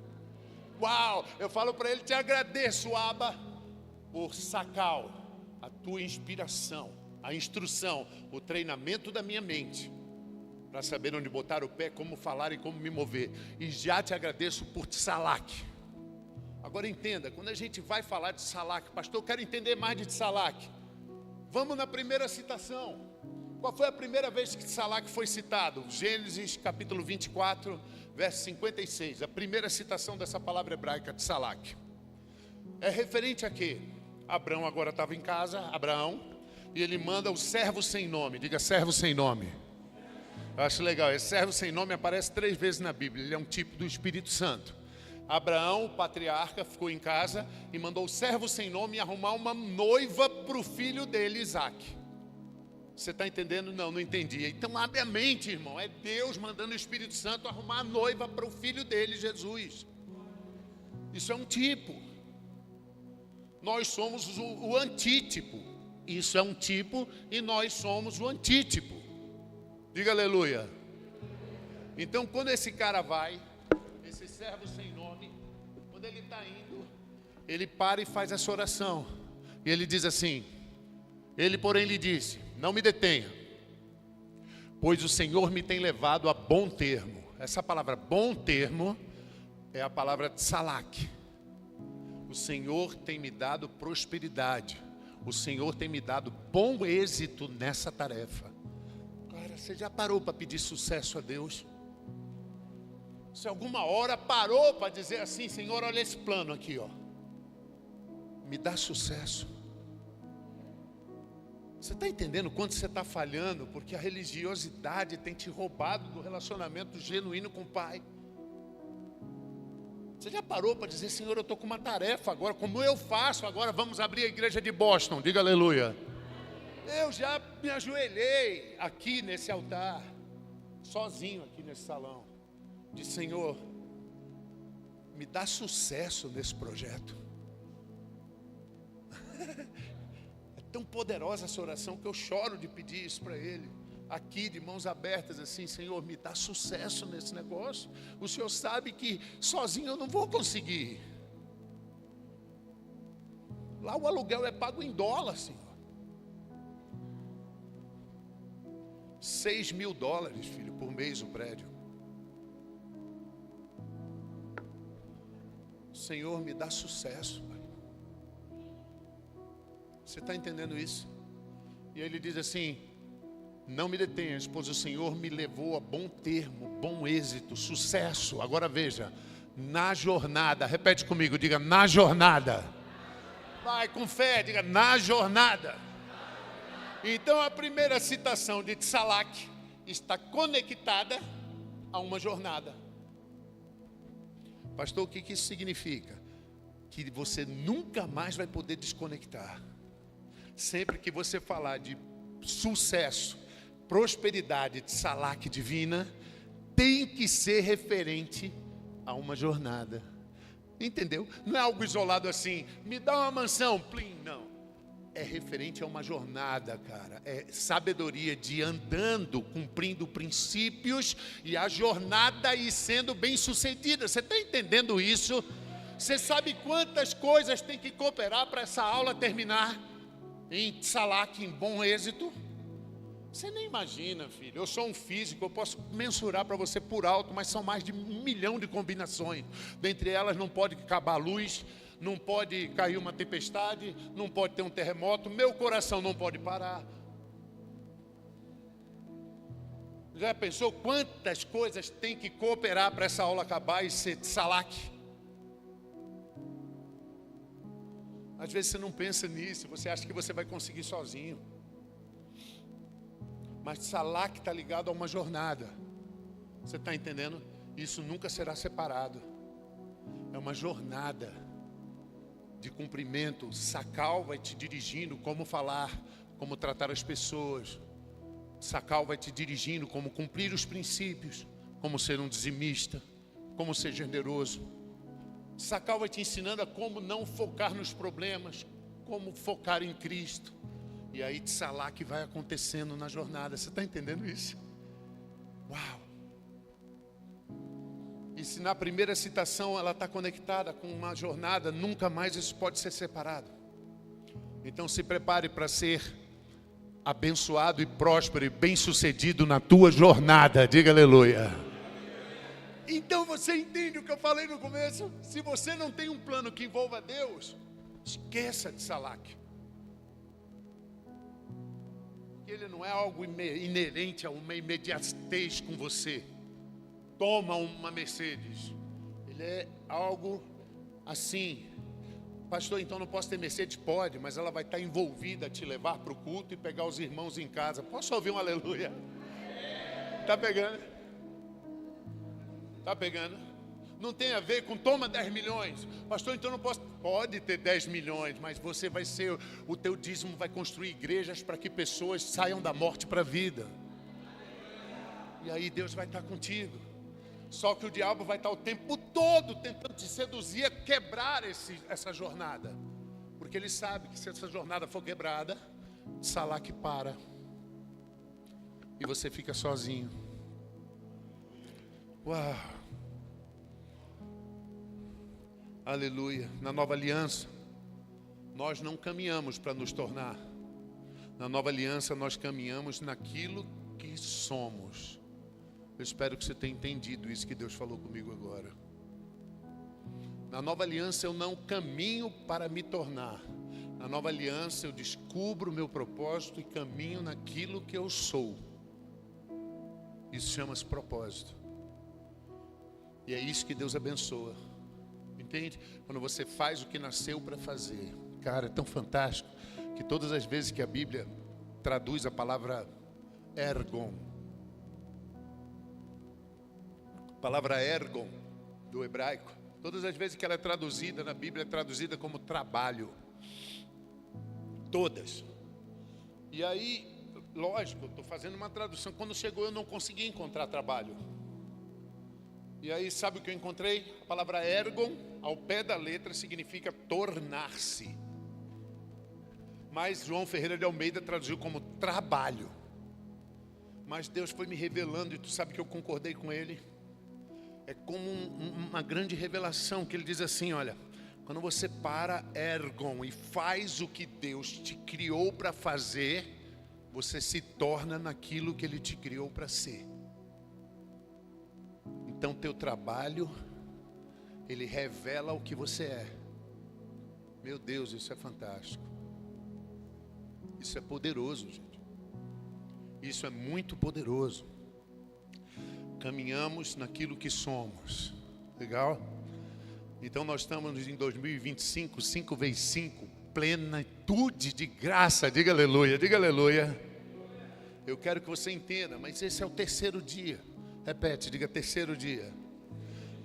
Uau, eu falo para ele, te agradeço, Abba, por Sakal, a tua inspiração, a instrução, o treinamento da minha mente, para saber onde botar o pé, como falar e como me mover. E já te agradeço por Tsalak. Agora entenda, quando a gente vai falar de Tsalak, pastor, eu quero entender mais de Tsalak. Vamos na primeira citação. Qual foi a primeira vez que Tsalak foi citado? Gênesis capítulo 24, verso 56. A primeira citação dessa palavra hebraica, Tsalak. É referente a quê? Abraão agora estava em casa, e ele manda o servo sem nome. Diga servo sem nome. Eu acho legal, esse servo sem nome aparece 3 vezes na Bíblia. Ele é um tipo do Espírito Santo. Abraão, o patriarca, ficou em casa e mandou o servo sem nome arrumar uma noiva para o filho dele, Isaac. Você está entendendo? Não entendi. Então abre a mente, irmão. É Deus mandando o Espírito Santo arrumar a noiva para o filho dele, Jesus. Isso é um tipo. Nós somos o antítipo. Isso é um tipo e nós somos o antítipo. Diga aleluia. Então quando esse cara vai, esse servo sem nome, quando ele está indo, ele para e faz essa oração. E ele diz assim, ele porém lhe disse, não me detenha, pois o Senhor me tem levado a bom termo. Essa palavra bom termo é a palavra tsalak. O Senhor tem me dado prosperidade. o Senhor tem me dado bom êxito nessa tarefa. Cara, você já parou para pedir sucesso a Deus? Se alguma hora parou para dizer assim: Senhor, olha esse plano aqui, ó, me dá sucesso. Você está entendendo quanto você está falhando? Porque a religiosidade tem te roubado do relacionamento genuíno com o Pai. Você já parou para dizer: Senhor, eu estou com uma tarefa agora, como eu faço agora? Vamos abrir a igreja de Boston, diga aleluia. Eu já me ajoelhei aqui nesse altar, sozinho aqui nesse salão. Disse: Senhor, me dá sucesso nesse projeto. É tão poderosa essa oração que eu choro de pedir isso para Ele. Aqui de mãos abertas assim: Senhor, me dá sucesso nesse negócio. O Senhor sabe que sozinho eu não vou conseguir. Lá o aluguel é pago em dólar, Senhor. $6.000, filho, por mês o prédio. Senhor, me dá sucesso, Pai. Você está entendendo isso? E ele diz assim: não me detenhas, pois o Senhor me levou a bom termo, bom êxito, sucesso. Agora veja, na jornada. Repete comigo, diga: na jornada. Vai com fé, diga: na jornada. Então a primeira citação de Tsalak está conectada a uma jornada. Pastor, o que isso significa? Que você nunca mais vai poder desconectar. Sempre que você falar de sucesso, prosperidade, Tsalak divina, tem que ser referente a uma jornada. Entendeu? Não é algo isolado assim: me dá uma mansão, plim, não. É referente a uma jornada, cara. É sabedoria de andando, cumprindo princípios, e a jornada ir sendo bem sucedida. Você está entendendo isso? Você sabe quantas coisas tem que cooperar para essa aula terminar em Tsalak, em bom êxito? Você nem imagina, filho. Eu sou um físico, eu posso mensurar para você por alto, mas são mais de 1 milhão de combinações. Dentre elas, não pode acabar a luz, não pode cair uma tempestade, não pode ter um terremoto, meu coração não pode parar. Já pensou quantas coisas tem que cooperar para essa aula acabar e ser Tsalak? Às vezes você não pensa nisso, você acha que você vai conseguir sozinho. Mas Tsalak está ligado a uma jornada. Você está entendendo? Isso nunca será separado. É uma jornada de cumprimento. Sakal vai te dirigindo como falar, como tratar as pessoas. Sakal vai te dirigindo como cumprir os princípios, como ser um dizimista, como ser generoso. Sakal vai te ensinando a como não focar nos problemas, como focar em Cristo. E aí Tsalak vai acontecendo na jornada. Você está entendendo isso? Uau! E se na primeira citação ela está conectada com uma jornada, nunca mais isso pode ser separado. Então se prepare para ser abençoado e próspero e bem-sucedido na tua jornada. Diga aleluia. Então você entende o que eu falei no começo? Se você não tem um plano que envolva Deus, esqueça de Tsalak. Ele não é algo inerente a uma imediatez com você. Toma uma Mercedes. Ele é algo assim: pastor, então não posso ter Mercedes? Pode, mas ela vai estar envolvida a te levar para o culto e pegar os irmãos em casa. Posso ouvir um aleluia? Está pegando? Está pegando? Não tem a ver com toma 10 milhões. Pastor, então não posso. Pode ter 10 milhões, mas você vai ser, o teu dízimo vai construir igrejas para que pessoas saiam da morte para a vida. E aí Deus vai estar contigo. Só que o diabo vai estar o tempo todo tentando te seduzir a quebrar essa jornada. Porque ele sabe que se essa jornada for quebrada, Tsalak para. E você fica sozinho. Uau! Aleluia. Na nova aliança, nós não caminhamos para nos tornar. Na nova aliança, nós caminhamos naquilo que somos. Eu espero que você tenha entendido isso que Deus falou comigo agora. Na nova aliança, eu não caminho para me tornar. Na nova aliança eu descubro o meu propósito e caminho naquilo que eu sou. Isso chama-se propósito. E é isso que Deus abençoa. Entende? Quando você faz o que nasceu para fazer. Cara, é tão fantástico que todas as vezes que a Bíblia traduz a palavra ergon, a palavra ergon do hebraico, todas as vezes que ela é traduzida na Bíblia, é traduzida como trabalho. Todas. E aí, lógico, eu estou fazendo uma tradução. Quando chegou eu não consegui encontrar trabalho. E aí, sabe o que eu encontrei? A palavra ergon, ao pé da letra, significa tornar-se. Mas João Ferreira de Almeida traduziu como trabalho. Mas Deus foi me revelando, e tu sabe que eu concordei com ele. É como uma grande revelação, que ele diz assim, olha, quando você para ergon e faz o que Deus te criou para fazer, você se torna naquilo que Ele te criou para ser. Então teu trabalho, ele revela o que você é. Meu Deus, isso é fantástico. Isso é poderoso, gente. Isso é muito poderoso. Caminhamos naquilo que somos. Legal? Então nós estamos em 2025, 5 vezes 5, plenitude de graça. Diga aleluia, diga aleluia. Eu quero que você entenda, mas esse é o terceiro dia. Repete, diga terceiro dia.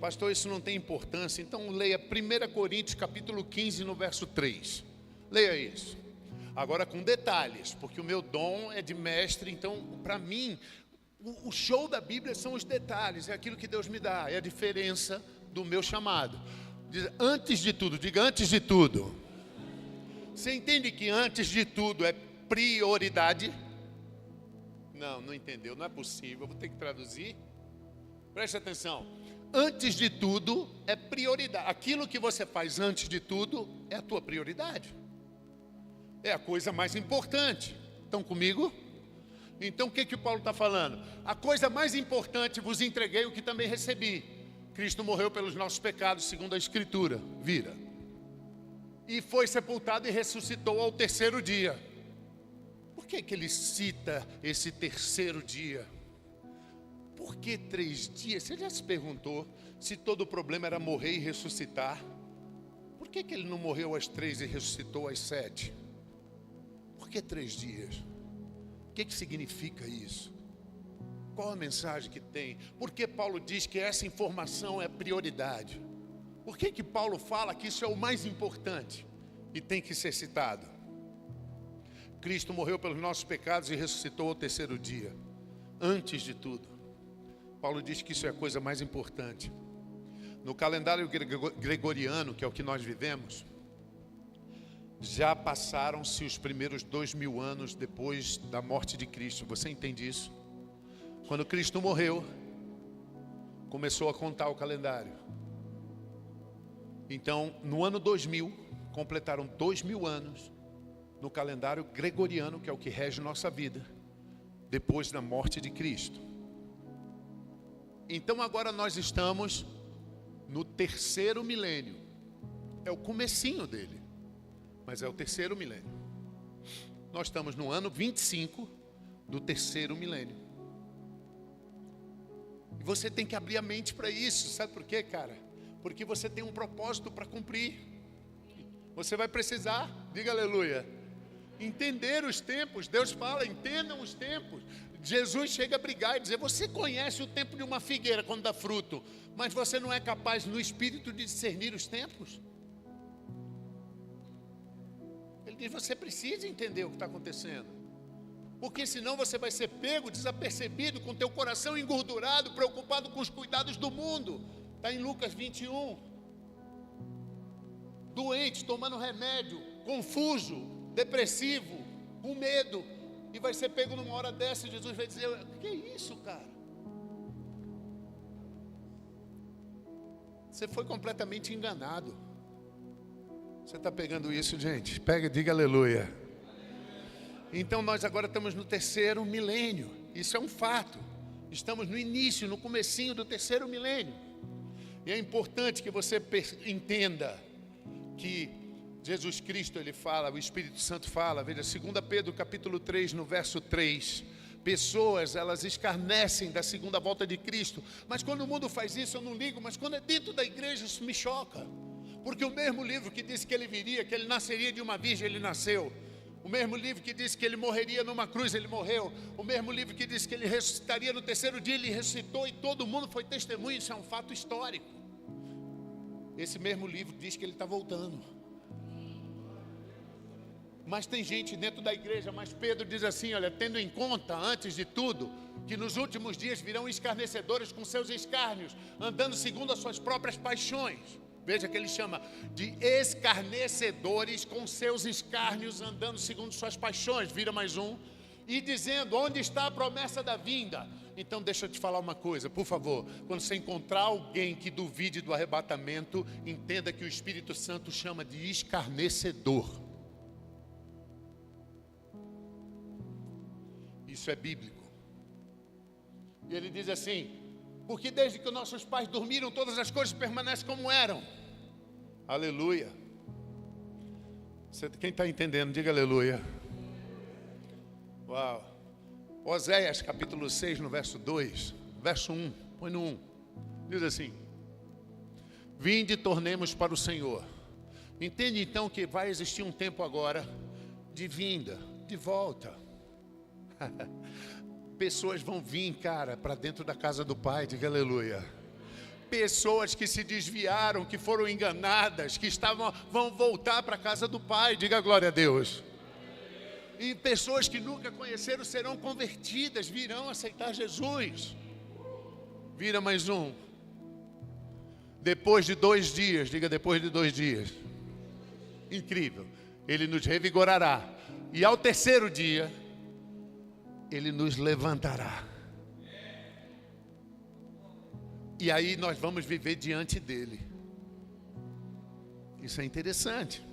Pastor, isso não tem importância. Então leia 1 Coríntios capítulo 15 no verso 3. Leia isso. Agora com detalhes, porque o meu dom é de mestre. Então para mim, o show da Bíblia são os detalhes. É aquilo que Deus me dá, é a diferença do meu chamado. Diz, antes de tudo, diga antes de tudo. Você entende que antes de tudo é prioridade? Não entendeu, não é possível, eu vou ter que traduzir. Preste atenção. Antes de tudo é prioridade. Aquilo que você faz antes de tudo é a tua prioridade. É a coisa mais importante. Estão comigo? Então o que o Paulo está falando? A coisa mais importante vos entreguei o que também recebi. Cristo morreu pelos nossos pecados, segundo a Escritura. Vira. E foi sepultado e ressuscitou ao terceiro dia. Por que ele cita esse terceiro dia? Por que 3 dias? Você já se perguntou se todo o problema era morrer e ressuscitar? Por que ele não morreu às 3 e ressuscitou às 7? Por que 3 dias? O que significa isso? Qual a mensagem que tem? Por que Paulo diz que essa informação é prioridade? Por que Paulo fala que isso é o mais importante e tem que ser citado? Cristo morreu pelos nossos pecados e ressuscitou ao terceiro dia. Antes de tudo, Paulo diz que isso é a coisa mais importante. No calendário gregoriano, que é o que nós vivemos, já passaram-se os primeiros 2000 anos depois da morte de Cristo. Você entende isso? Quando Cristo morreu, começou a contar o calendário. Então, no ano 2000, completaram 2000 anos no calendário gregoriano, que é o que rege nossa vida, depois da morte de Cristo. Então agora nós estamos no terceiro milênio. É o comecinho dele, mas é o terceiro milênio. Nós estamos no ano 25 do terceiro milênio. E você tem que abrir a mente para isso. Sabe por quê, cara? Porque você tem um propósito para cumprir. Você vai precisar, diga aleluia, entender os tempos. Deus fala, entendam os tempos. Jesus chega a brigar e dizer, você conhece o tempo de uma figueira quando dá fruto, mas você não é capaz no espírito de discernir os tempos? Ele diz, você precisa entender o que está acontecendo, porque senão você vai ser pego, desapercebido, com teu coração engordurado, preocupado com os cuidados do mundo. Está em Lucas 21. Doente, tomando remédio, confuso, depressivo, com medo, e vai ser pego numa hora dessa, e Jesus vai dizer, que é isso, cara? Você foi completamente enganado. Você está pegando isso, gente? Pega, diga aleluia. Então nós agora estamos no terceiro milênio. Isso é um fato. Estamos no início, no comecinho do terceiro milênio. E é importante que você entenda que Jesus Cristo, ele fala, o Espírito Santo fala, veja, 2 Pedro capítulo 3, no verso 3, pessoas, elas escarnecem da segunda volta de Cristo, mas quando o mundo faz isso eu não ligo, mas quando é dentro da igreja isso me choca, porque o mesmo livro que disse que ele viria, que ele nasceria de uma virgem, ele nasceu, o mesmo livro que disse que ele morreria numa cruz, ele morreu, o mesmo livro que disse que ele ressuscitaria no terceiro dia, ele ressuscitou e todo mundo foi testemunha, isso é um fato histórico. Esse mesmo livro diz que ele está voltando. Mas tem gente dentro da igreja, mas Pedro diz assim, olha, tendo em conta, antes de tudo, que nos últimos dias virão escarnecedores com seus escárnios, andando segundo as suas próprias paixões. Veja que ele chama de escarnecedores com seus escárnios, andando segundo suas paixões, vira mais um, e dizendo, onde está a promessa da vinda? Então deixa eu te falar uma coisa, por favor, quando você encontrar alguém que duvide do arrebatamento, entenda que o Espírito Santo chama de escarnecedor. Isso é bíblico. E ele diz assim, porque desde que nossos pais dormiram, todas as coisas permanecem como eram. Aleluia. Quem está entendendo, diga aleluia. Uau. Oséias capítulo 6, no verso 2, verso 1, põe no 1. Diz assim, vinde e tornemos para o Senhor. Entende então que vai existir um tempo agora de vinda, de volta. Pessoas vão vir, cara, para dentro da casa do Pai, diga aleluia. Pessoas que se desviaram, que foram enganadas, que vão voltar para a casa do Pai, diga glória a Deus. E pessoas que nunca conheceram serão convertidas, virão aceitar Jesus. Vira mais um. Depois de 2 dias, diga depois de 2 dias. Incrível. Ele nos revigorará. E ao terceiro dia, Ele nos levantará. E aí nós vamos viver diante dele. Isso é interessante.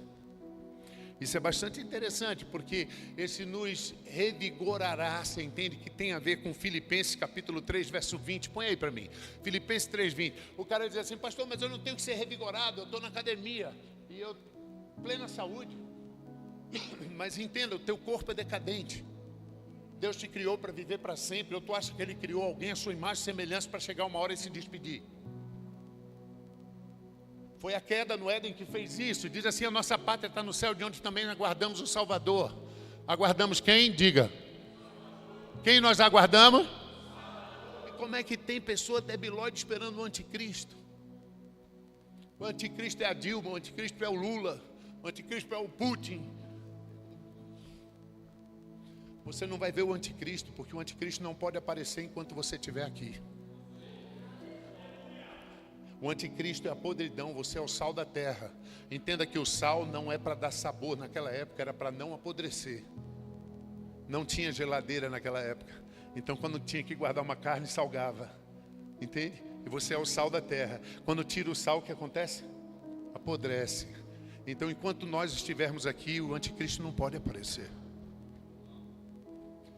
Isso é bastante interessante, porque esse nos revigorará, você entende que tem a ver com Filipenses capítulo 3, verso 20. Põe aí para mim. Filipenses 3, 20. O cara diz assim, pastor, mas eu não tenho que ser revigorado, eu estou na academia, e eu plena saúde. Mas entenda, o teu corpo é decadente. Deus te criou para viver para sempre. Ou tu acha que Ele criou alguém à sua imagem e semelhança para chegar uma hora e se despedir? Foi a queda no Éden que fez isso. Diz assim, a nossa pátria está no céu, de onde também aguardamos o Salvador. Aguardamos quem? Diga. Quem nós aguardamos? E como é que tem pessoa debilóide esperando o anticristo? O anticristo é a Dilma, o anticristo é o Lula, o anticristo é o Putin. Você não vai ver o anticristo, porque o anticristo não pode aparecer enquanto você estiver aqui. O anticristo é a podridão, você é o sal da terra. Entenda que o sal não é para dar sabor, naquela época era para não apodrecer. Não tinha geladeira naquela época. Então quando tinha que guardar uma carne, salgava. Entende? E você é o sal da terra. Quando tira o sal, o que acontece? Apodrece. Então enquanto nós estivermos aqui, o anticristo não pode aparecer.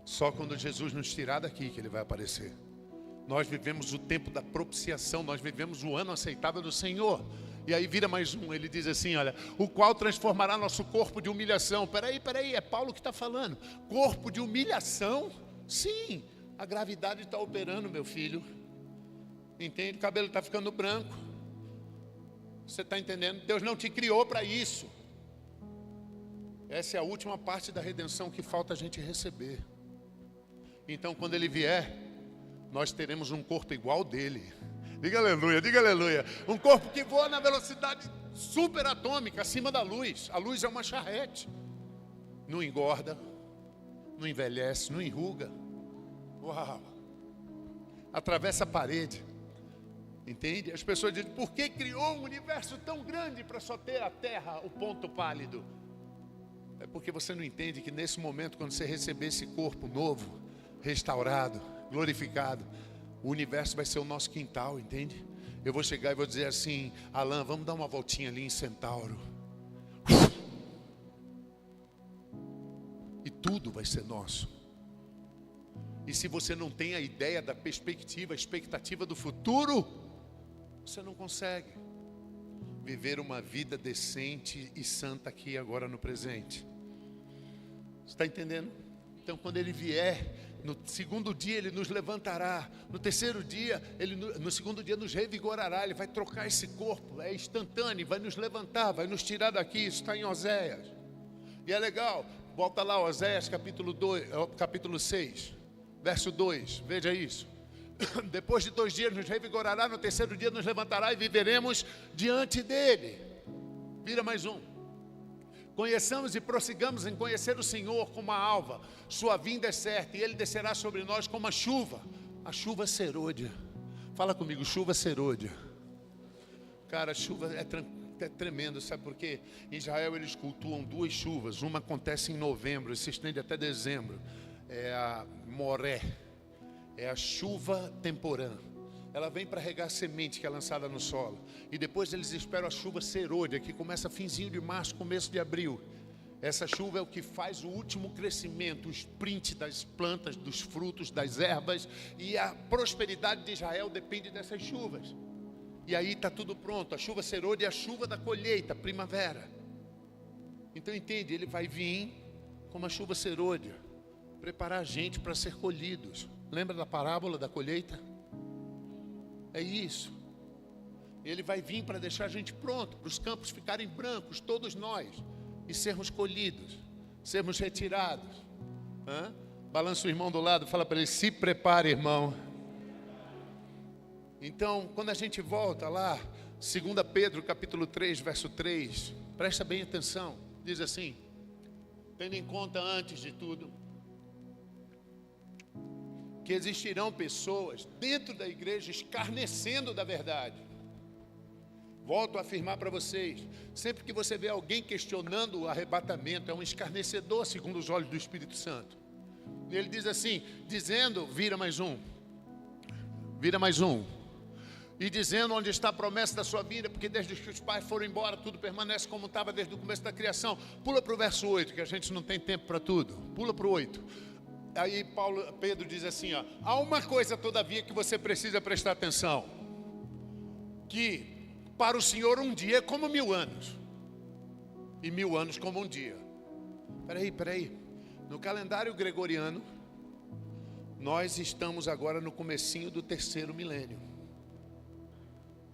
Só quando Jesus nos tirar daqui que ele vai aparecer. Nós vivemos o tempo da propiciação, nós vivemos o ano aceitável do Senhor. E aí vira mais um, ele diz assim, olha, o qual transformará nosso corpo de humilhação. Peraí, é Paulo que está falando. Corpo de humilhação? Sim, a gravidade está operando, meu filho. Entende? O cabelo está ficando branco. Você está entendendo? Deus não te criou para isso. Essa é a última parte da redenção que falta a gente receber. Então quando ele vier, nós teremos um corpo igual dele. Diga aleluia, diga aleluia. Um corpo que voa na velocidade superatômica, acima da luz. A luz é uma charrete. Não engorda, não envelhece, não enruga. Uau! Atravessa a parede. Entende? As pessoas dizem, por que criou um universo tão grande para só ter a terra, o ponto pálido? É porque você não entende que nesse momento, quando você receber esse corpo novo, restaurado, glorificado, o universo vai ser o nosso quintal, entende? Eu vou chegar e vou dizer assim, Alan, vamos dar uma voltinha ali em Centauro. E tudo vai ser nosso. E se você não tem a ideia da perspectiva, a expectativa do futuro, você não consegue. viver uma vida decente e santa aqui agora no presente. Você está entendendo? Então, quando Ele vier, no segundo dia Ele nos levantará, no terceiro dia, no segundo dia nos revigorará, Ele vai trocar esse corpo, é instantâneo, vai nos levantar, vai nos tirar daqui. Isso está em Oséias. E é legal, volta lá, Oséias capítulo 6, verso 2, veja isso. Depois de 2 dias nos revigorará, no terceiro dia nos levantará e viveremos diante dEle. Vira mais um. Conheçamos e prossigamos em conhecer o Senhor como a alva. Sua vinda é certa e Ele descerá sobre nós como a chuva serôdia. Fala comigo, chuva serôdia. Cara, a chuva é tremendo, sabe por quê? Em Israel eles cultuam 2 chuvas. Uma acontece em novembro e se estende até dezembro. É a moré, é a chuva temporã. Ela vem para regar a semente que é lançada no solo. E depois eles esperam a chuva serôdia, que começa finzinho de março, começo de abril. Essa chuva é o que faz o último crescimento, o sprint das plantas, dos frutos, das ervas. E a prosperidade de Israel depende dessas chuvas. E aí está tudo pronto. A chuva serôdia é a chuva da colheita, primavera. Então entende, Ele vai vir como a chuva serôdia, preparar a gente para ser colhidos. Lembra da parábola da colheita? É isso. Ele vai vir para deixar a gente pronto, para os campos ficarem brancos, todos nós, e sermos colhidos, sermos retirados. Balança o irmão do lado, fala para ele, se prepare, irmão. Então, quando a gente volta lá, 2 Pedro capítulo 3, verso 3, presta bem atenção, diz assim: tendo em conta antes de tudo, que existirão pessoas dentro da igreja escarnecendo da verdade. Volto a afirmar para vocês, sempre que você vê alguém questionando o arrebatamento, é um escarnecedor segundo os olhos do Espírito Santo. E ele diz assim, dizendo, vira mais um, e dizendo onde está a promessa da sua vida, porque desde que os pais foram embora, tudo permanece como estava desde o começo da criação. Pula para o verso 8, que a gente não tem tempo para tudo, pula para o 8. Aí Pedro diz assim, ó, há uma coisa todavia que você precisa prestar atenção, que para o Senhor um dia é como 1000 anos, e 1000 anos como um dia. Peraí, no calendário gregoriano, nós estamos agora no comecinho do 3º milênio.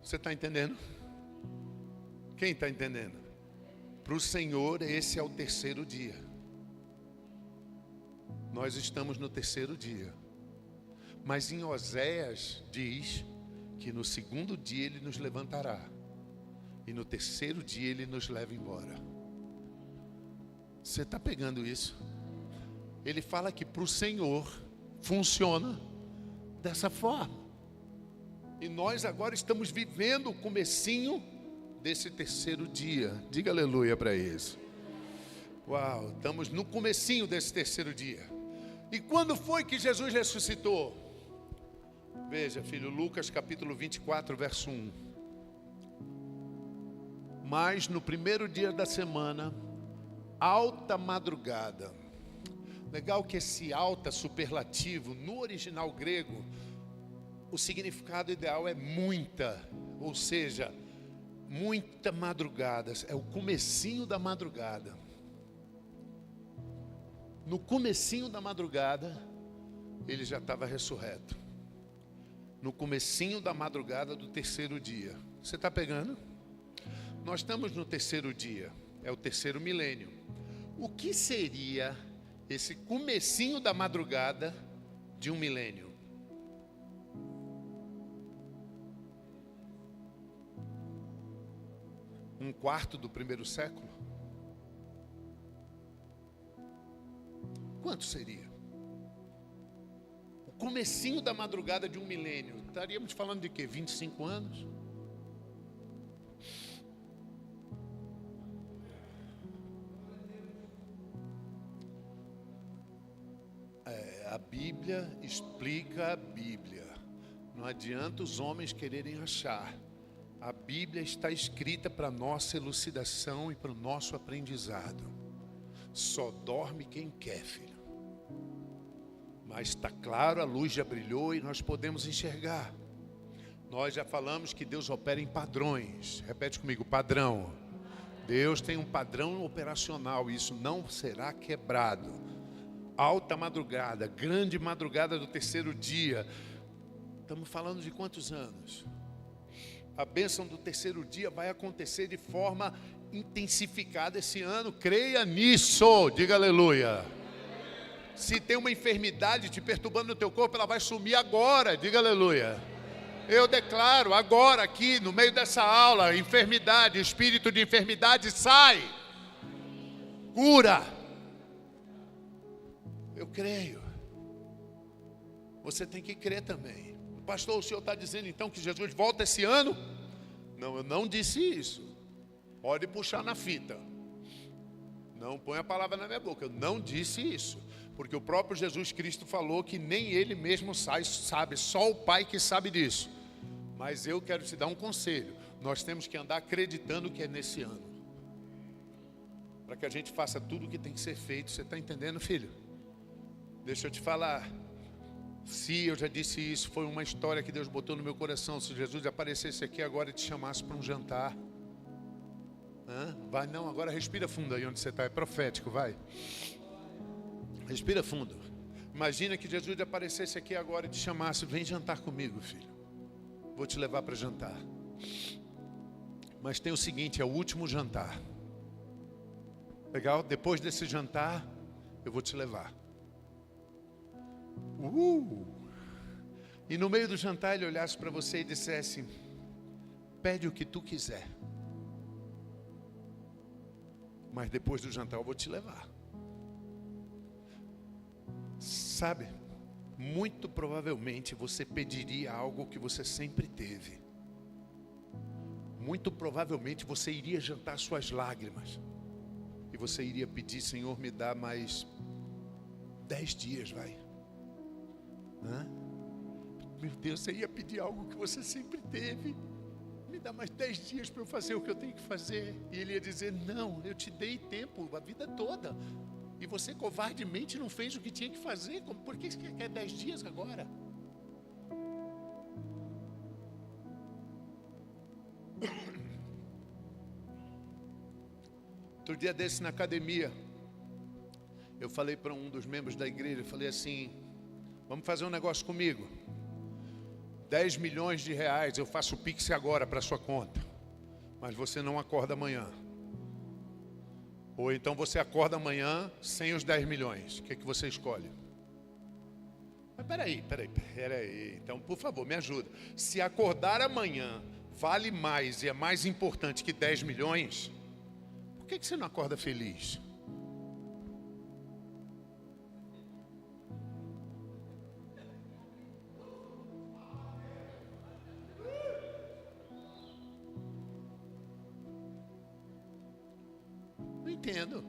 Você está entendendo? Quem está entendendo? Para o Senhor esse é o 3º dia. Nós estamos no 3º dia. Mas em Oséias diz que no 2º dia Ele nos levantará. E no 3º dia Ele nos leva embora. Você está pegando isso? Ele fala que para o Senhor funciona dessa forma. E nós agora estamos vivendo o comecinho desse 3º dia. Diga aleluia para isso. Uau, estamos no comecinho desse 3º dia. E quando foi que Jesus ressuscitou? Veja, filho, Lucas capítulo 24, verso 1. Mas no primeiro dia da semana, alta madrugada. Legal que esse alta superlativo, no original grego, o significado ideal é muita, ou seja, muita madrugada. É o comecinho da madrugada. No comecinho da madrugada, Ele já estava ressurreto. No comecinho da madrugada do 3º dia. Você está pegando? Nós estamos no 3º dia. É o 3º milênio. O que seria esse comecinho da madrugada de um milênio? Um quarto do 1º século? Quanto seria? O comecinho da madrugada de um milênio. Estaríamos falando de quê? 25 anos? A Bíblia explica a Bíblia. Não adianta os homens quererem achar. A Bíblia está escrita para nossa elucidação e para o nosso aprendizado. Só dorme quem quer, filho. Mas está claro, a luz já brilhou e nós podemos enxergar. Nós já falamos que Deus opera em padrões. Repete comigo, padrão. Deus tem um padrão operacional, isso não será quebrado. Alta madrugada, grande madrugada do terceiro dia. Estamos falando de quantos anos? A bênção do terceiro dia vai acontecer de forma intensificada esse ano. Creia nisso, diga aleluia. Se tem uma enfermidade te perturbando no teu corpo, ela vai sumir agora, diga aleluia. Eu declaro agora aqui no meio dessa aula, enfermidade, espírito de enfermidade sai. Cura. Eu creio. Você tem que crer também. Pastor, o senhor está dizendo então que Jesus volta esse ano? Não, eu não disse isso. Pode puxar na fita. Não põe a palavra na minha boca. Eu não disse isso. Porque o próprio Jesus Cristo falou que nem ele mesmo sabe, só o Pai que sabe disso. Mas eu quero te dar um conselho. Nós temos que andar acreditando que é nesse ano. Para que a gente faça tudo o que tem que ser feito. Você está entendendo, filho? Deixa eu te falar. Se eu já disse isso, foi uma história que Deus botou no meu coração. Se Jesus aparecesse aqui agora e te chamasse para um jantar. Vai não, agora respira fundo aí onde você está. É profético, vai. Respira fundo. Imagina que Jesus aparecesse aqui agora e te chamasse. Vem jantar comigo, filho. Vou te levar para jantar. Mas tem o seguinte, é o último jantar. Legal? Depois desse jantar, eu vou te levar. E no meio do jantar ele olhasse para você e dissesse: pede o que tu quiser, mas depois do jantar eu vou te levar. Sabe, muito provavelmente você pediria algo que você sempre teve. Muito provavelmente você iria jantar suas lágrimas. E você iria pedir: Senhor, me dá mais 10 dias, vai. Meu Deus, você ia pedir algo que você sempre teve. Me dá mais 10 dias para eu fazer o que eu tenho que fazer. E ele ia dizer: não, eu te dei tempo a vida toda. E você covardemente não fez o que tinha que fazer. Por que você quer 10 dias agora? Outro dia desse na academia, eu falei para um dos membros da igreja, eu falei assim: vamos fazer um negócio comigo. 10 milhões de reais, eu faço o Pix agora para sua conta. Mas você não acorda amanhã. Ou então você acorda amanhã sem os 10 milhões. O que você escolhe? Mas peraí. Então, por favor, me ajuda. Se acordar amanhã vale mais e é mais importante que 10 milhões, por que você não acorda feliz? Não entendo.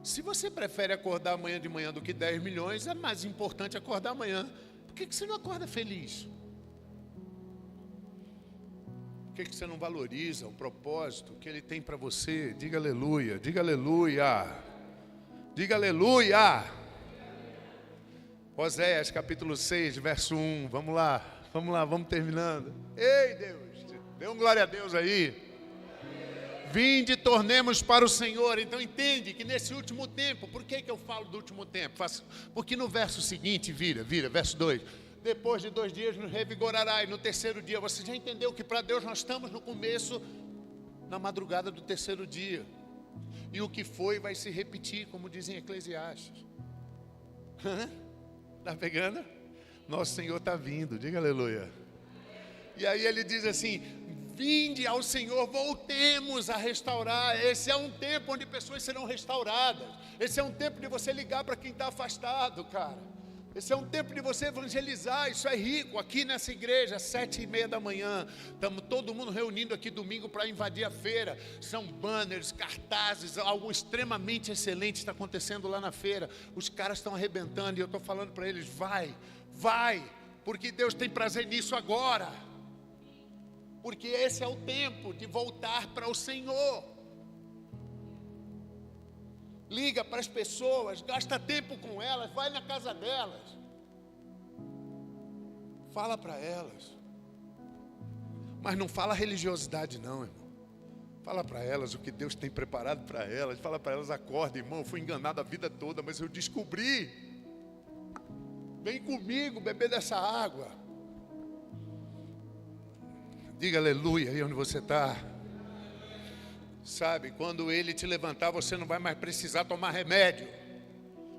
Se você prefere acordar amanhã de manhã do que 10 milhões, é mais importante acordar amanhã. Por que você não acorda feliz? Por que você não valoriza o propósito que Ele tem para você? Diga aleluia, diga aleluia, diga aleluia. Oséias capítulo 6, verso 1, vamos lá, vamos terminando. Ei Deus, dê um glória a Deus aí. Vinde e tornemos para o Senhor. Então entende que nesse último tempo, por que eu falo do último tempo? Porque no verso seguinte, vira, verso 2. Depois de 2 dias nos revigorará, e no terceiro dia, você já entendeu que para Deus nós estamos no começo, na madrugada do terceiro dia. E o que foi vai se repetir, como dizem Eclesiastes. Está pegando? Nosso Senhor está vindo, diga aleluia. E aí ele diz assim: vinde ao Senhor, voltemos a restaurar. Esse é um tempo onde pessoas serão restauradas. Esse é um tempo de você ligar para quem está afastado, cara. Esse é um tempo de você evangelizar. Isso é rico. Aqui nessa igreja, 7:30 da manhã, estamos todo mundo reunindo aqui domingo para invadir a feira. São banners, cartazes, algo extremamente excelente está acontecendo lá na feira. Os caras estão arrebentando e eu estou falando para eles: vai, porque Deus tem prazer nisso agora. Porque esse é o tempo de voltar para o Senhor. Liga para as pessoas, gasta tempo com elas, vai na casa delas. Fala para elas. Mas não fala religiosidade não, irmão. Fala para elas o que Deus tem preparado para elas. Fala para elas, acorda, irmão, eu fui enganado a vida toda, mas eu descobri. Vem comigo beber dessa água. Diga aleluia aí onde você está. Sabe, quando Ele te levantar, você não vai mais precisar tomar remédio.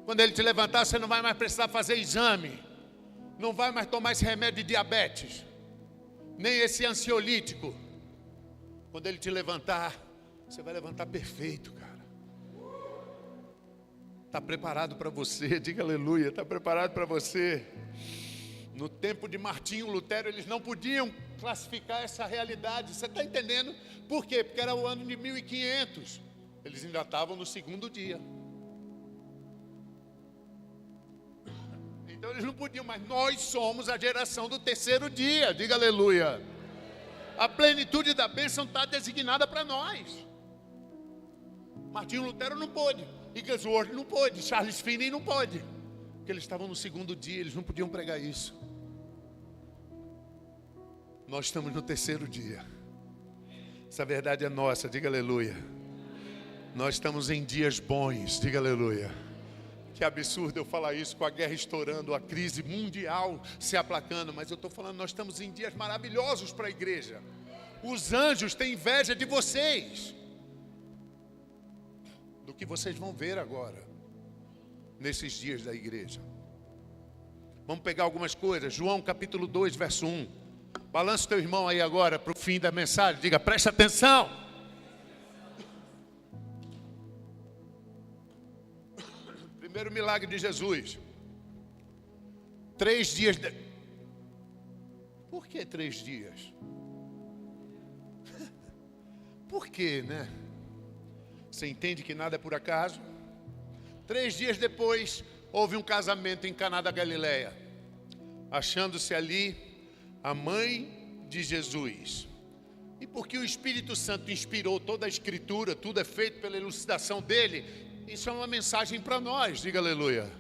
Quando Ele te levantar, você não vai mais precisar fazer exame. Não vai mais tomar esse remédio de diabetes, nem esse ansiolítico. Quando Ele te levantar, você vai levantar perfeito, cara. Está preparado para você, diga aleluia, está preparado para você. No tempo de Martinho Lutero, eles não podiam classificar essa realidade. Você está entendendo? Por quê? Porque era o ano de 1500. Eles ainda estavam no segundo dia. Então eles não podiam, mas nós somos a geração do terceiro dia, diga aleluia. A plenitude da bênção está designada para nós. Martinho Lutero não pôde, Wigglesworth não pôde, Charles Finney não pôde, porque eles estavam no segundo dia, eles não podiam pregar isso. Nós estamos no terceiro dia. Essa verdade é nossa, diga aleluia. Nós estamos em dias bons, diga aleluia. Que absurdo eu falar isso com a guerra estourando, a crise mundial se aplacando, mas eu estou falando, nós estamos em dias maravilhosos para a igreja. Os anjos têm inveja de vocês, do que vocês vão ver agora, nesses dias da igreja. Vamos pegar algumas coisas. João capítulo 2, verso 1. Balança o teu irmão aí agora para o fim da mensagem. Diga, presta atenção. Primeiro milagre de Jesus. 3 dias de... Por que 3 dias? Por quê, né? Você entende que nada é por acaso? 3 dias depois, houve um casamento em Caná da Galileia, achando-se ali a mãe de Jesus. E porque o Espírito Santo inspirou toda a Escritura, tudo é feito pela elucidação dele, isso é uma mensagem para nós, diga aleluia.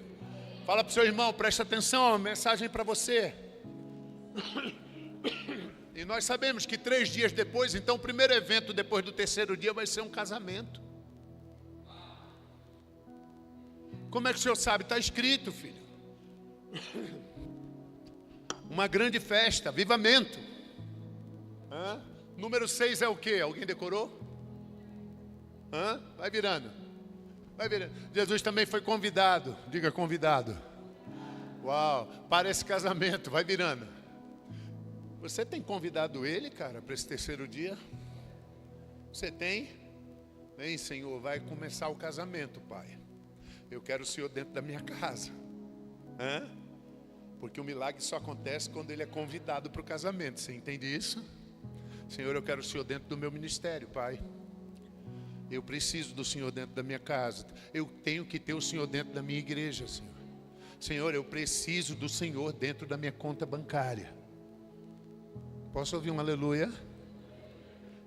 Fala para o seu irmão, presta atenção, é uma mensagem para você. E nós sabemos que 3 dias depois, então o primeiro evento depois do terceiro dia vai ser um casamento. Como é que o senhor sabe? Está escrito, filho. Uma grande festa, avivamento. Número 6 é o quê? Alguém decorou? Vai virando. Vai virando. Jesus também foi convidado. Diga convidado. Uau, para esse casamento, vai virando. Você tem convidado ele, cara, para esse terceiro dia? Você tem? Vem, Senhor, vai começar o casamento, Pai. Eu quero o Senhor dentro da minha casa. Porque o milagre só acontece quando ele é convidado para o casamento. Você entende isso? Senhor, eu quero o Senhor dentro do meu ministério, Pai. Eu preciso do Senhor dentro da minha casa. Eu tenho que ter o Senhor dentro da minha igreja, Senhor. Senhor, eu preciso do Senhor dentro da minha conta bancária. Posso ouvir um aleluia?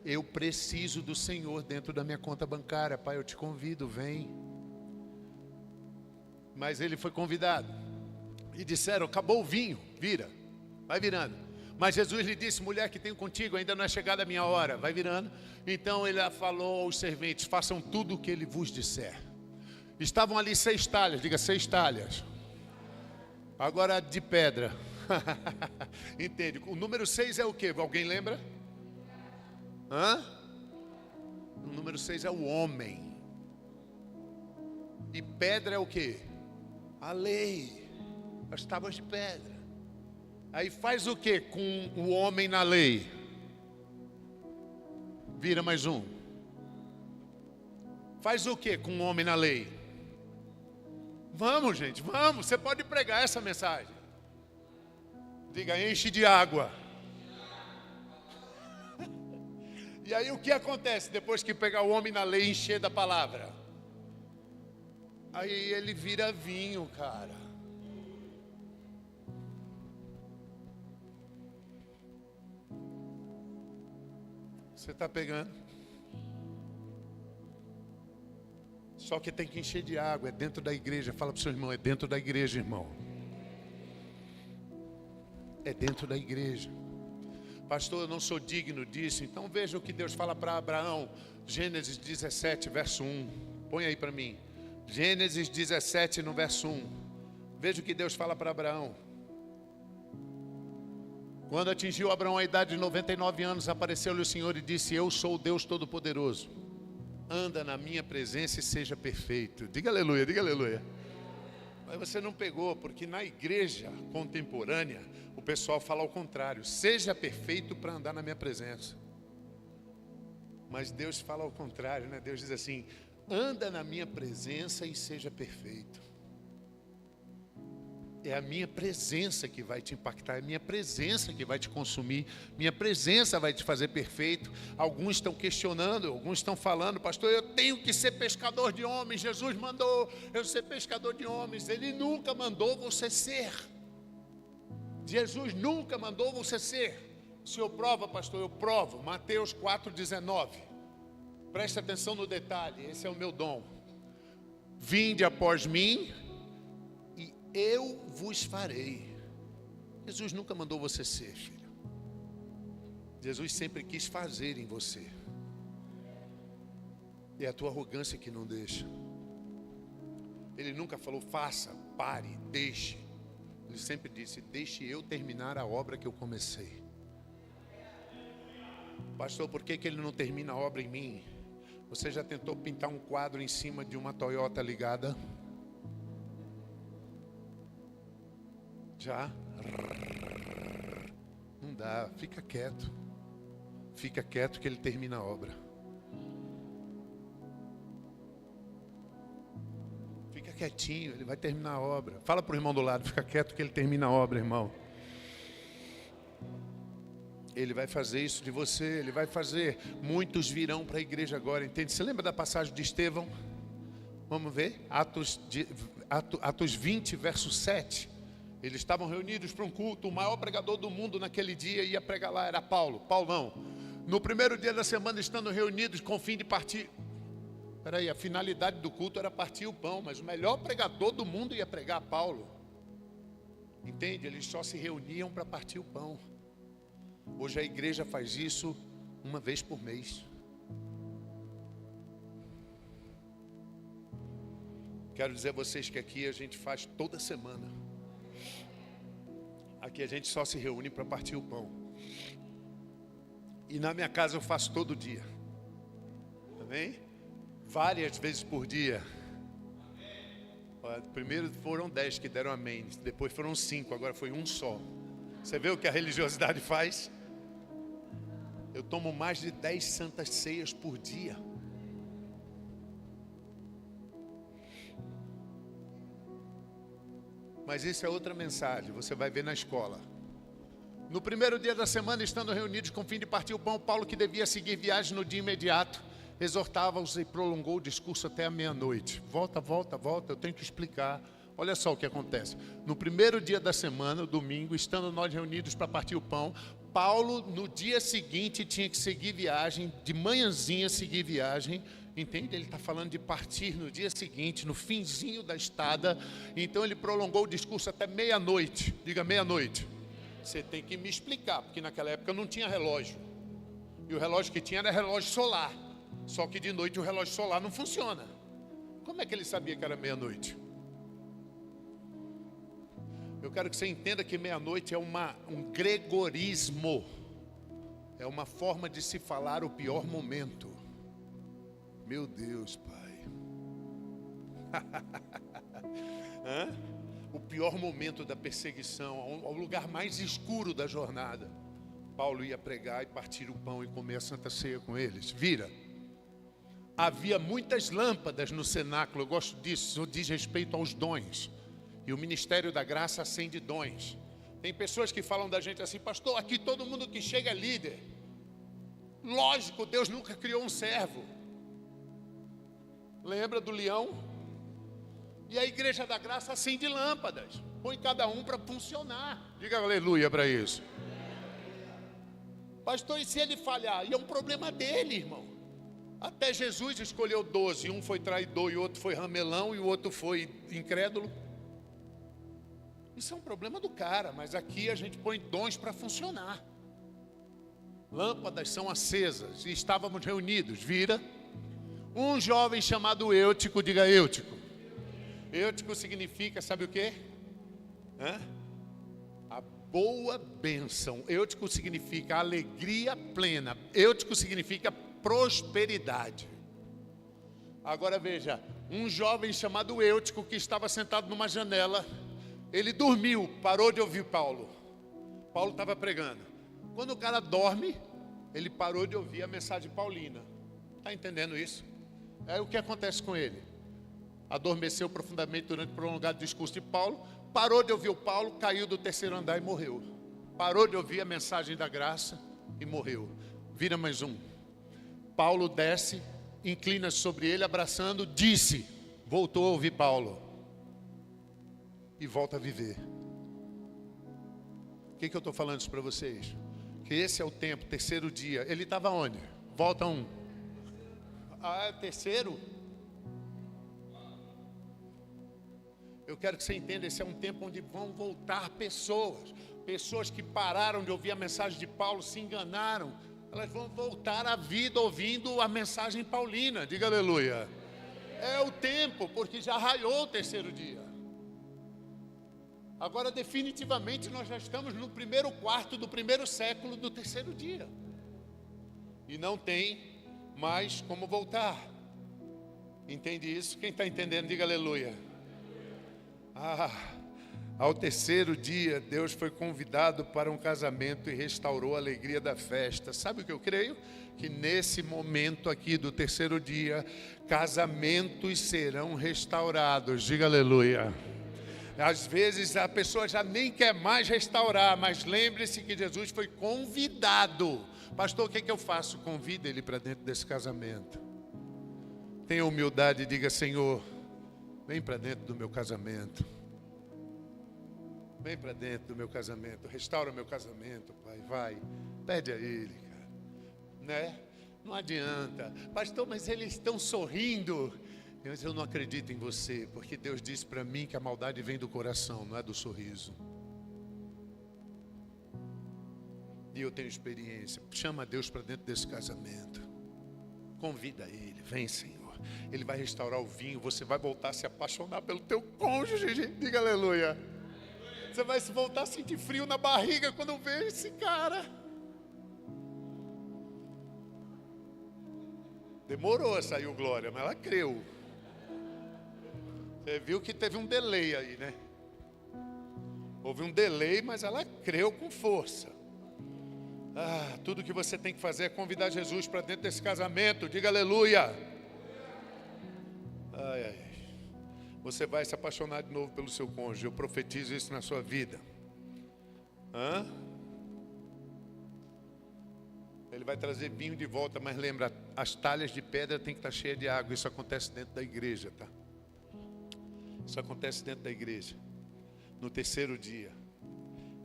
Eu preciso do Senhor dentro da minha conta bancária. Pai, eu te convido, vem. Mas ele foi convidado. E disseram, acabou o vinho, vira. Vai virando. Mas Jesus lhe disse, mulher que tenho contigo, ainda não é chegada a minha hora. Vai virando. Então ele falou aos serventes, façam tudo o que ele vos disser. Estavam ali 6 talhas, diga 6 talhas. Agora de pedra. Entende? O número 6 é o quê? Alguém lembra? O número 6 é o homem. E pedra é o quê? A lei. As tábuas de pedra. Aí faz o quê com o homem na lei? Vira mais um. Faz o quê com o homem na lei? Vamos, gente, vamos. Você pode pregar essa mensagem. Diga, enche de água. E aí o que acontece depois que pegar o homem na lei e encher da palavra? Aí ele vira vinho, cara. Você está pegando? Só que tem que encher de água, é dentro da igreja. Fala para o seu irmão, é dentro da igreja, irmão. É dentro da igreja. Pastor, eu não sou digno disso. Então veja o que Deus fala para Abraão. Gênesis 17, verso 1. Põe aí para mim. Gênesis 17, no verso 1. Veja o que Deus fala para Abraão. Quando atingiu Abraão a idade de 99 anos, apareceu-lhe o Senhor e disse: eu sou o Deus Todo-Poderoso. Anda na minha presença e seja perfeito. Diga aleluia, diga aleluia. Mas você não pegou, porque na igreja contemporânea, o pessoal fala ao contrário. Seja perfeito para andar na minha presença. Mas Deus fala ao contrário, né? Deus diz assim: anda na minha presença e seja perfeito. É a minha presença que vai te impactar, é a minha presença que vai te consumir, minha presença vai te fazer perfeito. Alguns estão questionando, alguns estão falando: pastor, eu tenho que ser pescador de homens, Jesus mandou eu ser pescador de homens. Ele nunca mandou você ser. Jesus nunca mandou você ser. O senhor prova, pastor? Eu provo. Mateus 4,19. Preste atenção no detalhe, esse é o meu dom. Vinde após mim, eu vos farei. Jesus nunca mandou você ser, filho. Jesus sempre quis fazer em você. É a tua arrogância que não deixa. Ele nunca falou: faça, pare, deixe. Ele sempre disse: deixe eu terminar a obra que eu comecei. Pastor, por que ele não termina a obra em mim? Você já tentou pintar um quadro em cima de uma Toyota ligada? Já? Não dá, fica quieto. Fica quieto que ele termina a obra. Fica quietinho, ele vai terminar a obra. Fala para o irmão do lado: fica quieto que ele termina a obra, irmão. Ele vai fazer isso de você, ele vai fazer. Muitos virão para a igreja agora, entende? Você lembra da passagem de Estevão? Vamos ver? Atos 20, verso 7. Eles estavam reunidos para um culto. O maior pregador do mundo naquele dia ia pregar lá, era Paulo. Paulão. No primeiro dia da semana, estando reunidos com o fim de partir. Peraí, a finalidade do culto era partir o pão, mas o melhor pregador do mundo ia pregar Paulo. Entende? Eles só se reuniam para partir o pão. Hoje a igreja faz isso uma vez por mês. Quero dizer a vocês que aqui a gente faz toda semana. Aqui a gente só se reúne para partir o pão. E na minha casa eu faço todo dia. Amém? Várias vezes por dia. Primeiro foram 10 que deram amém. Depois foram 5, agora foi um só. Você vê o que a religiosidade faz? Eu tomo mais de 10 santas ceias por dia. Mas isso é outra mensagem, você vai ver na escola. No primeiro dia da semana, estando reunidos com o fim de partir o pão, Paulo, que devia seguir viagem no dia imediato, exortava-os e prolongou o discurso até a meia-noite. Volta, eu tenho que explicar. Olha só o que acontece. No primeiro dia da semana, domingo, estando nós reunidos para partir o pão, Paulo, no dia seguinte, tinha que seguir viagem, de manhãzinha seguir viagem. Entende? Ele está falando de partir no dia seguinte, no finzinho da estada. Então ele prolongou o discurso até meia-noite. Diga meia-noite. Você tem que me explicar, porque naquela época não tinha relógio. E o relógio que tinha era relógio solar. Só que de noite o relógio solar não funciona. Como é que ele sabia que era meia-noite? Eu quero que você entenda que meia-noite é um gregorismo. É uma forma de se falar o pior momento. Meu Deus, Pai. O pior momento da perseguição, ao lugar mais escuro da jornada. Paulo ia pregar e partir o pão e comer a Santa Ceia com eles. Vira. Havia muitas lâmpadas no cenáculo. Eu gosto disso, isso diz respeito aos dons. E o ministério da graça acende dons. Tem pessoas que falam da gente assim: pastor, aqui todo mundo que chega é líder. Lógico, Deus nunca criou um servo. Lembra do leão? E a igreja da graça acende lâmpadas. Põe cada um para funcionar. Diga aleluia para isso. Pastor, e se ele falhar? E é um problema dele, irmão. Até Jesus escolheu 12. Um foi traidor e o outro foi ramelão e o outro foi incrédulo. Isso é um problema do cara, mas aqui a gente põe dons para funcionar. lâmpadas são acesas, e estávamos reunidos, vira um jovem chamado Eutico, diga Eutico. Eutico significa, sabe o quê? A boa bênção. Eutico significa alegria plena. Eutico significa prosperidade. Agora veja, um jovem chamado Eutico que estava sentado numa janela, ele dormiu, parou de ouvir Paulo. Paulo estava pregando. Quando o cara dorme, ele parou de ouvir a mensagem paulina. Está entendendo isso? Aí o que acontece com ele? Adormeceu profundamente durante o prolongado discurso de Paulo, parou de ouvir o Paulo, caiu do terceiro andar e morreu. Parou de ouvir a mensagem da graça e morreu. Vira mais um. Paulo desce, inclina-se sobre ele, abraçando, disse, voltou a ouvir Paulo e volta a viver. O que eu estou falando isso para vocês? Que esse é o tempo, terceiro dia. Ele estava onde? Volta um. Terceiro? Eu quero que você entenda, esse é um tempo onde vão voltar pessoas que pararam de ouvir a mensagem de Paulo, se enganaram, elas vão voltar à vida ouvindo a mensagem paulina, diga aleluia. É o tempo, porque já raiou o terceiro dia. Agora definitivamente nós já estamos no primeiro quarto do primeiro século do terceiro dia. E não tem mais como voltar. Entende isso? Quem está entendendo, diga aleluia. Ao terceiro dia, Deus foi convidado para um casamento e restaurou a alegria da festa. Sabe o que eu creio? Que nesse momento aqui do terceiro dia, casamentos serão restaurados. Diga aleluia. Às vezes a pessoa já nem quer mais restaurar, mas lembre-se que Jesus foi convidado. Pastor, o que eu faço? Convida ele para dentro desse casamento. Tenha humildade e diga, Senhor, vem para dentro do meu casamento. Vem para dentro do meu casamento. Restaura meu casamento, Pai. Vai. Pede a Ele, cara. Né? Não adianta. Pastor, mas eles estão sorrindo. Mas eu não acredito em você. Porque Deus disse para mim que a maldade vem do coração, não é do sorriso. E eu tenho experiência. Chama Deus para dentro desse casamento. Convida Ele. Vem, Senhor. Ele vai restaurar o vinho. Você vai voltar a se apaixonar pelo teu cônjuge. Diga aleluia. Você vai se voltar a sentir frio na barriga quando vê esse cara. Demorou a sair o glória, mas ela creu. Você viu que teve um delay aí, né? Houve um delay, mas ela creu com força. Tudo que você tem que fazer é convidar Jesus para dentro desse casamento. Diga aleluia. Você vai se apaixonar de novo pelo seu cônjuge. Eu profetizo isso na sua vida. Ele vai trazer vinho de volta, mas lembra, as talhas de pedra tem que estar cheias de água. Isso acontece dentro da igreja, tá? Isso acontece dentro da igreja. No terceiro dia.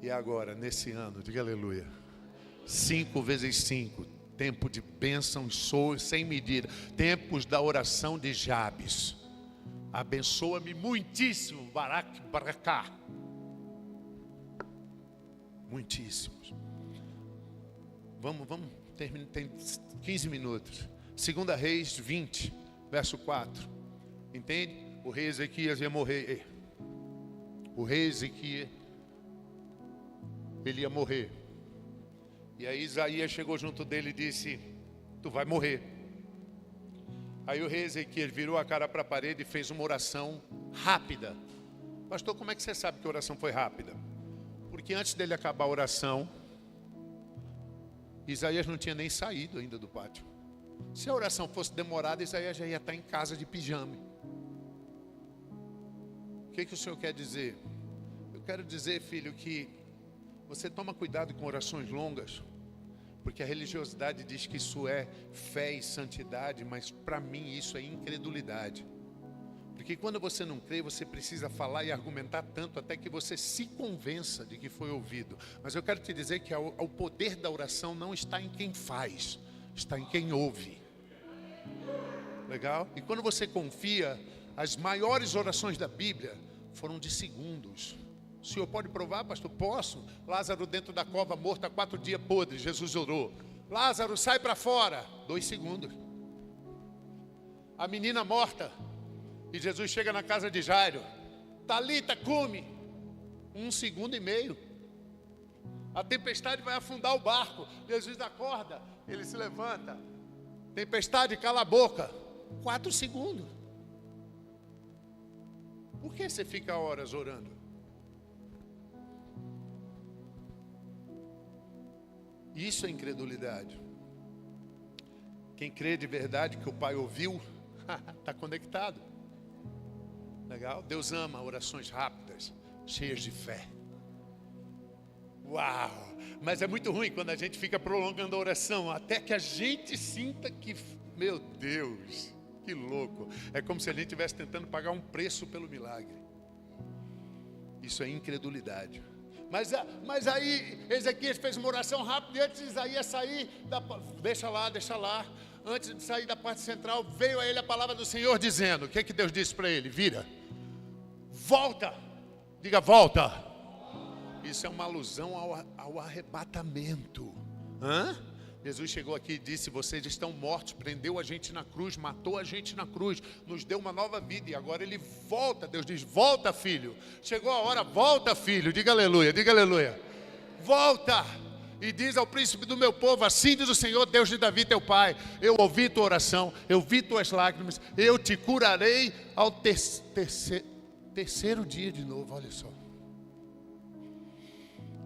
E agora, nesse ano, diga aleluia. 5 vezes 5. Tempo de bênçãos sem medida. Tempos da oração de Jabes. Abençoa-me muitíssimo, Baracá. Muitíssimos. Vamos terminar, tem 15 minutos. 2 Reis 20, verso 4. Entende? O rei Ezequias ia morrer. O rei Ezequias, ele ia morrer. E aí Isaías chegou junto dele e disse, tu vai morrer. Aí o rei Ezequias virou a cara para a parede e fez uma oração rápida. Pastor, como é que você sabe que a oração foi rápida? Porque antes dele acabar a oração, Isaías não tinha nem saído ainda do pátio. Se a oração fosse demorada, Isaías já ia estar em casa de pijama. O que o Senhor quer dizer? Eu quero dizer, filho, que você toma cuidado com orações longas. Porque a religiosidade diz que isso é fé e santidade, mas para mim isso é incredulidade. Porque quando você não crê, você precisa falar e argumentar tanto até que você se convença de que foi ouvido. Mas eu quero te dizer que o poder da oração não está em quem faz, está em quem ouve. Legal? E quando você confia, as maiores orações da Bíblia foram de segundos. O senhor pode provar, pastor? Posso. Lázaro dentro da cova, morto há 4 dias podre. Jesus orou. Lázaro, sai para fora. 2 segundos. A menina morta. E Jesus chega na casa de Jairo. Talita, come. 1,5 segundos. A tempestade vai afundar o barco. Jesus acorda, ele se levanta. Tempestade, cala a boca. 4 segundos. Por que você fica horas orando? Isso é incredulidade. Quem crê de verdade que o Pai ouviu, está conectado. Legal? Deus ama orações rápidas, cheias de fé. Uau! Mas é muito ruim quando a gente fica prolongando a oração, até que a gente sinta que, meu Deus, que louco. É como se a gente estivesse tentando pagar um preço pelo milagre. Isso é incredulidade. Mas aí Ezequias fez uma oração rápida e antes de Isaías sair, deixa lá. Antes de sair da parte central, veio a ele a palavra do Senhor dizendo, o que Deus disse para ele? Vira, volta, diga volta. Isso é uma alusão ao arrebatamento. Jesus chegou aqui e disse, vocês estão mortos, prendeu a gente na cruz, matou a gente na cruz, nos deu uma nova vida e agora ele volta. Deus diz, volta filho, chegou a hora, volta filho, diga aleluia, volta. E diz ao príncipe do meu povo, assim diz o Senhor, Deus de Davi teu pai, eu ouvi tua oração, eu vi tuas lágrimas, eu te curarei ao terceiro dia de novo, olha só.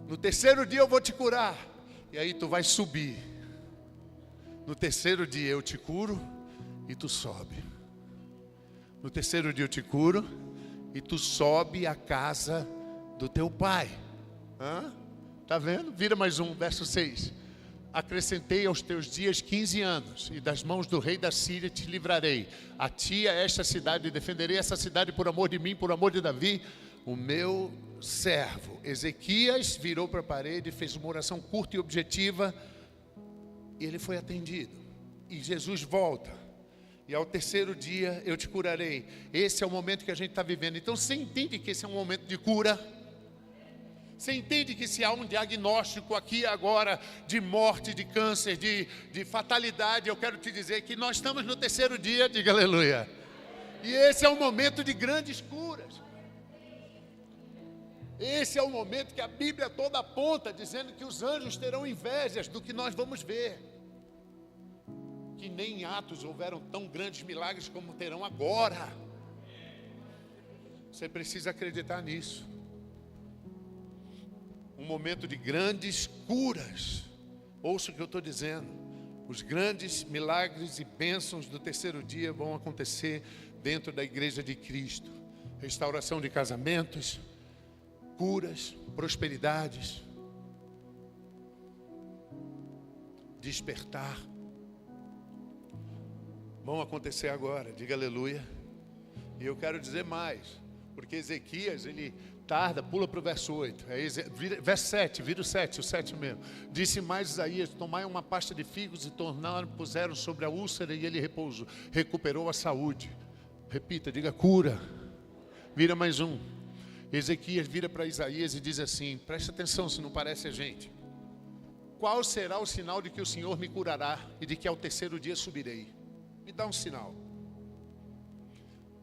No terceiro dia eu vou te curar, e aí tu vai subir. No terceiro dia eu te curo e tu sobe. No terceiro dia eu te curo e tu sobe à casa do teu pai. Tá vendo? Vira mais um, verso 6. Acrescentei aos teus dias 15 anos, e das mãos do rei da Síria te livrarei. A ti, a esta cidade, defenderei essa cidade por amor de mim, por amor de Davi, o meu servo. Ezequias virou para a parede e fez uma oração curta e objetiva. E ele foi atendido. E Jesus volta. E ao terceiro dia eu te curarei. Esse é o momento que a gente está vivendo. Então você entende que esse é um momento de cura? Você entende que se há um diagnóstico aqui agora de morte, de câncer, de fatalidade, eu quero te dizer que nós estamos no terceiro dia, diga aleluia. E esse é um momento de grandes curas. Esse é o momento que a Bíblia toda aponta, dizendo que os anjos terão invejas do que nós vamos ver. Que nem em Atos houveram tão grandes milagres como terão agora. Você precisa acreditar nisso. Um momento de grandes curas. Ouça o que eu estou dizendo. Os grandes milagres e bênçãos do terceiro dia vão acontecer dentro da igreja de Cristo. Restauração de casamentos, curas, prosperidades, despertar. Vão acontecer agora, diga aleluia. E eu quero dizer mais, porque Ezequias, ele tarda, pula para o verso 8, verso 7, vira o 7, o 7 mesmo. Disse mais Isaías, tomai uma pasta de figos e puseram sobre a úlcera e ele repousou, recuperou a saúde. Repita, diga cura. Vira mais um. Ezequias vira para Isaías e diz assim, presta atenção se não parece a gente. Qual será o sinal de que o Senhor me curará e de que ao terceiro dia subirei? Me dá um sinal.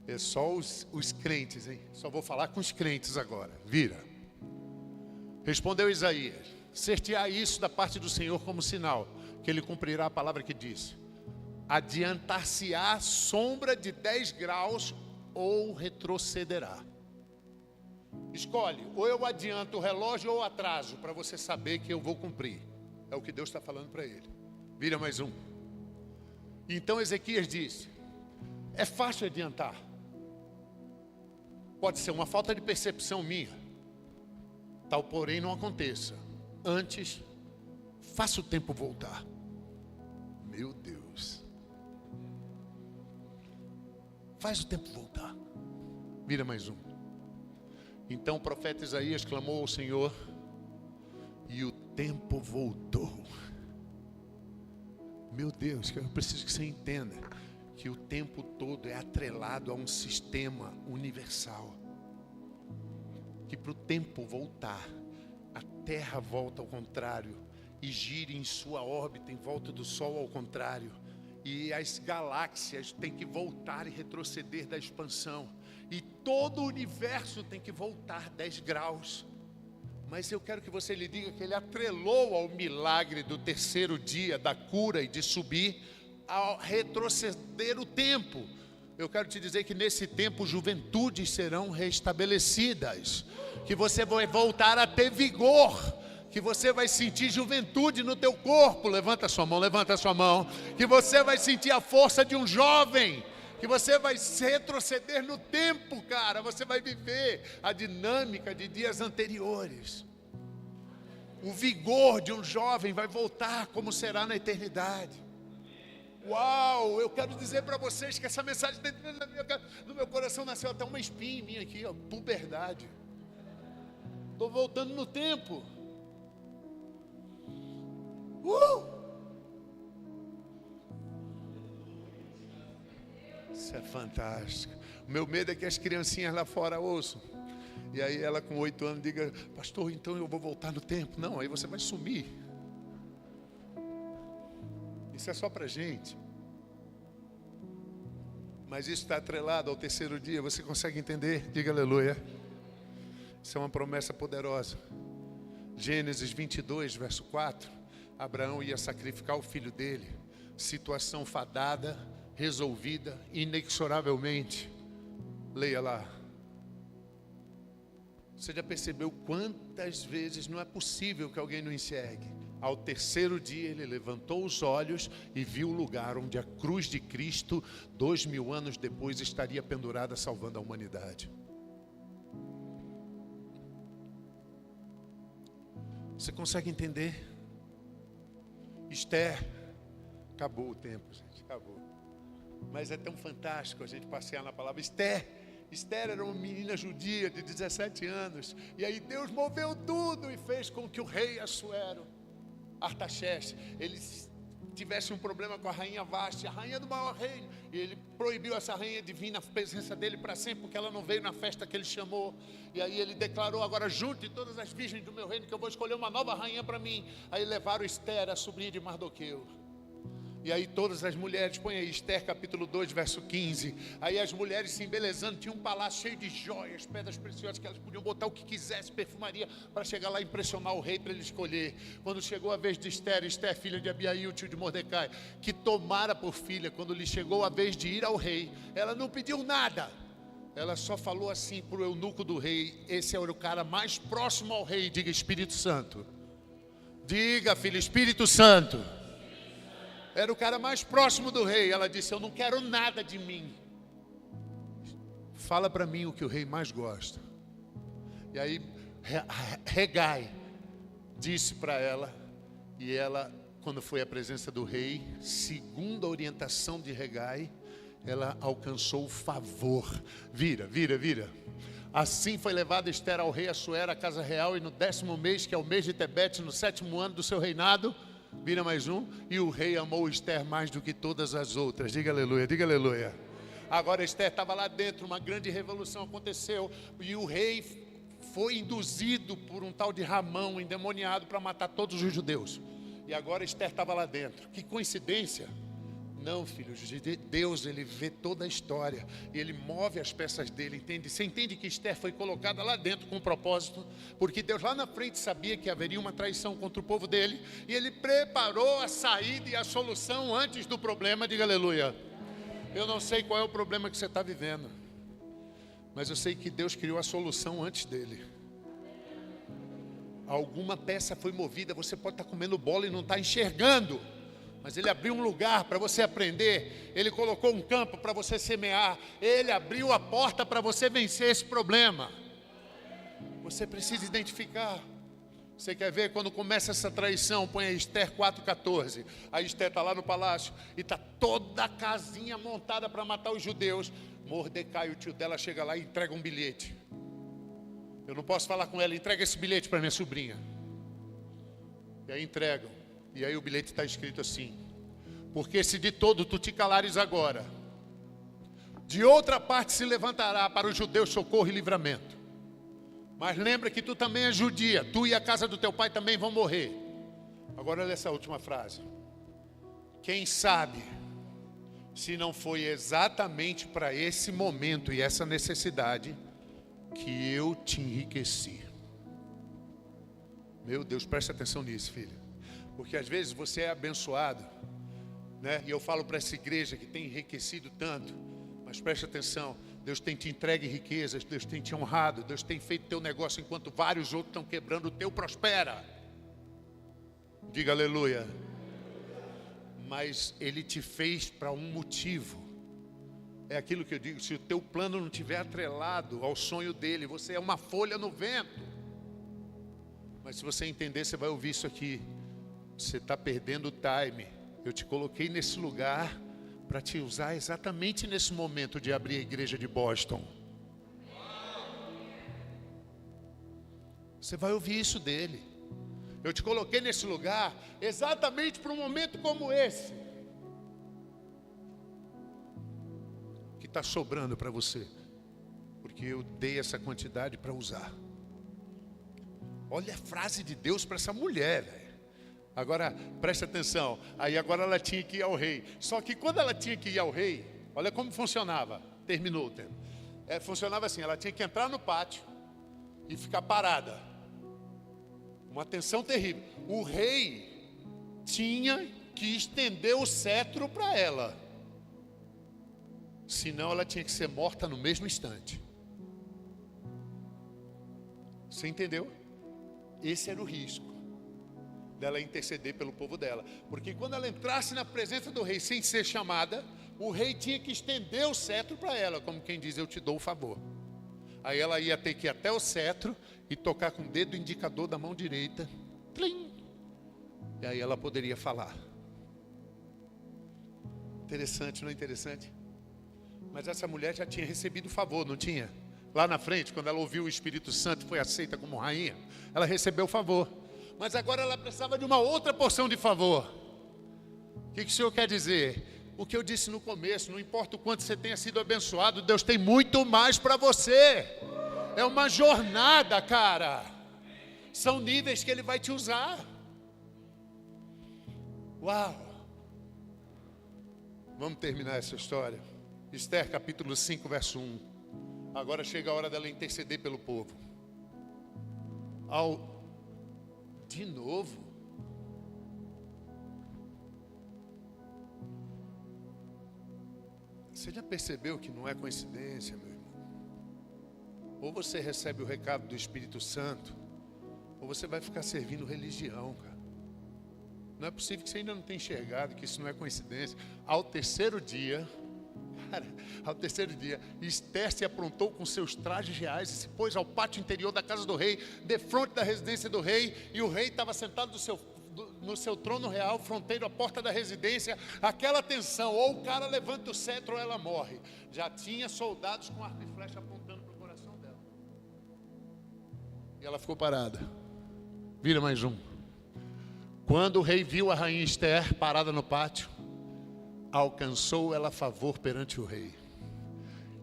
É só os crentes, hein? Só vou falar com os crentes agora. Vira. Respondeu Isaías, ser-te-á isso da parte do Senhor como sinal, que ele cumprirá a palavra que disse. Adiantar-se-á sombra de 10 graus ou retrocederá. Escolhe, ou eu adianto o relógio ou atraso, para você saber que eu vou cumprir. É o que Deus está falando para ele. Vira mais um. Então Ezequias disse, é fácil adiantar. Pode ser uma falta de percepção minha. Tal porém não aconteça. Antes, faça o tempo voltar. Meu Deus. Faz o tempo voltar. Vira mais um. Então o profeta Isaías clamou ao Senhor e o tempo voltou. Meu Deus, eu preciso que você entenda que o tempo todo é atrelado a um sistema universal. Que para o tempo voltar, a terra volta ao contrário e gire em sua órbita em volta do Sol ao contrário. E as galáxias têm que voltar e retroceder da expansão. E todo o universo tem que voltar 10 graus. Mas eu quero que você lhe diga que ele atrelou ao milagre do terceiro dia da cura e de subir, ao retroceder o tempo. Eu quero te dizer que nesse tempo juventudes serão restabelecidas, que você vai voltar a ter vigor, que você vai sentir juventude no teu corpo. Levanta a sua mão, levanta a sua mão. Que você vai sentir a força de um jovem, que você vai retroceder no tempo, cara. Você vai viver a dinâmica de dias anteriores. O vigor de um jovem vai voltar como será na eternidade. Uau, eu quero dizer para vocês que essa mensagem dentro do meu coração nasceu até uma espinha em mim aqui, ó, puberdade. Estou voltando no tempo. Isso é fantástico. O meu medo é que as criancinhas lá fora ouçam. E aí ela com 8 anos diga: pastor, então eu vou voltar no tempo. Não, aí você vai sumir. Isso é só para gente. Mas isso está atrelado ao terceiro dia. Você consegue entender? Diga aleluia. Isso é uma promessa poderosa. Gênesis 22, verso 4. Abraão ia sacrificar o filho dele. Situação fadada, resolvida, inexoravelmente. Leia lá. Você já percebeu quantas vezes não é possível que alguém não enxergue? Ao terceiro dia ele levantou os olhos e viu o lugar onde a cruz de Cristo, 2000 anos depois, estaria pendurada salvando a humanidade. Você consegue entender? Esther, acabou o tempo, gente, acabou. Mas é tão fantástico a gente passear na palavra. Esther era uma menina judia de 17 anos. E aí Deus moveu tudo e fez com que o rei Assuero, Artaxerxes, ele tivesse um problema com a rainha Vasti, a rainha do maior reino. E ele proibiu essa rainha de vir na presença dele para sempre, porque ela não veio na festa que ele chamou. E aí ele declarou: agora junte todas as virgens do meu reino, que eu vou escolher uma nova rainha para mim. Aí levaram Esther, a sobrinha de Mardoqueu. E aí todas as mulheres, põe aí Esther capítulo 2, verso 15. Aí as mulheres se embelezando, tinha um palácio cheio de joias, pedras preciosas, que elas podiam botar o que quisesse, perfumaria, para chegar lá e impressionar o rei, para ele escolher. Quando chegou a vez de Esther, filha de Abiail, tio de Mordecai, que tomara por filha, quando lhe chegou a vez de ir ao rei, ela não pediu nada. Ela só falou assim para o eunuco do rei: esse era o cara mais próximo ao rei. Diga Espírito Santo. Diga, filho, Espírito Santo. Era o cara mais próximo do rei. Ela disse: eu não quero nada de mim. Fala para mim o que o rei mais gosta. E aí Hegai disse para ela. E ela, quando foi à presença do rei, segundo a orientação de Hegai, ela alcançou o favor. Vira. Assim foi levada Esther ao rei Assuero, à casa real. E no 10º mês, que é o mês de Tebete, no 7º ano do seu reinado, vira mais um, e o rei amou Esther mais do que todas as outras. Diga aleluia, diga aleluia. Agora Esther estava lá dentro, uma grande revolução aconteceu, e o rei foi induzido por um tal de Ramão, endemoniado, para matar todos os judeus. E agora Esther estava lá dentro. Que coincidência? Não, filhos de Deus, ele vê toda a história e ele move as peças dele, entende? Você entende que Esther foi colocada lá dentro com um propósito, porque Deus lá na frente sabia que haveria uma traição contra o povo dele, e ele preparou a saída e a solução antes do problema. Diga aleluia. Eu não sei qual é o problema que você está vivendo, mas eu sei que Deus criou a solução antes dele. Alguma peça foi movida, você pode estar comendo bola e não está enxergando, mas ele abriu um lugar para você aprender. Ele colocou um campo para você semear. Ele abriu a porta para você vencer esse problema. Você precisa identificar. Você quer ver quando começa essa traição? Põe a Esther 4,14. A Esther está lá no palácio e está toda a casinha montada para matar os judeus. Mordecai, o tio dela, chega lá e entrega um bilhete. Eu não posso falar com ela: entrega esse bilhete para minha sobrinha. E aí entregam. E aí o bilhete está escrito assim: porque se de todo tu te calares agora, de outra parte se levantará para os judeus socorro e livramento. Mas lembra que tu também és judia, tu e a casa do teu pai também vão morrer. Agora olha essa última frase. Quem sabe se não foi exatamente para esse momento e essa necessidade que eu te enriqueci. Meu Deus, preste atenção nisso, filho. Porque às vezes você é abençoado, né? E eu falo para essa igreja que tem enriquecido tanto, mas preste atenção, Deus tem te entregue riquezas, Deus tem te honrado, Deus tem feito teu negócio enquanto vários outros estão quebrando, o teu prospera. Diga aleluia. Mas Ele te fez para um motivo. É aquilo que eu digo, se o teu plano não estiver atrelado ao sonho dele, você é uma folha no vento. Mas se você entender, você vai ouvir isso aqui. Você está perdendo o time. Eu te coloquei nesse lugar para te usar exatamente nesse momento de abrir a igreja de Boston. Você vai ouvir isso dele. Eu te coloquei nesse lugar exatamente para um momento como esse. Que está sobrando para você. Porque eu dei essa quantidade para usar. Olha a frase de Deus para essa mulher, velho. Agora, preste atenção. Aí agora ela tinha que ir ao rei. Só que quando ela tinha que ir ao rei, olha como funcionava. Terminou o tempo. Funcionava assim, ela tinha que entrar no pátio e ficar parada. Uma tensão terrível. O rei tinha que estender o cetro para ela. Senão ela tinha que ser morta no mesmo instante. Você entendeu? Esse era o risco dela interceder pelo povo dela. Porque quando ela entrasse na presença do rei sem ser chamada, o rei tinha que estender o cetro para ela, como quem diz, eu te dou o favor. Aí ela ia ter que ir até o cetro e tocar com o dedo indicador da mão direita. Tlim! E aí ela poderia falar. Interessante, não é interessante? Mas essa mulher já tinha recebido o favor, não tinha? Lá na frente, quando ela ouviu o Espírito Santo e foi aceita como rainha, ela recebeu o favor. Mas agora ela precisava de uma outra porção de favor. O que o Senhor quer dizer? O que eu disse no começo, não importa o quanto você tenha sido abençoado, Deus tem muito mais para você. É uma jornada, cara. São níveis que Ele vai te usar. Uau! Vamos terminar essa história. Esther capítulo 5, verso 1. Agora chega a hora dela interceder pelo povo. De novo. Você já percebeu que não é coincidência, meu irmão? Ou você recebe o recado do Espírito Santo, ou você vai ficar servindo religião, cara. Não é possível que você ainda não tenha enxergado que isso não é coincidência. Ao terceiro dia, Esther se aprontou com seus trajes reais e se pôs ao pátio interior da casa do rei, defronte da residência do rei, e o rei estava sentado no seu trono real, fronteiro à porta da residência. Aquela tensão, ou o cara levanta o cetro ou ela morre. Já tinha soldados com arco e flecha apontando para o coração dela. E ela ficou parada. Vira mais um. Quando o rei viu a rainha Esther parada no pátio, alcançou ela favor perante o rei.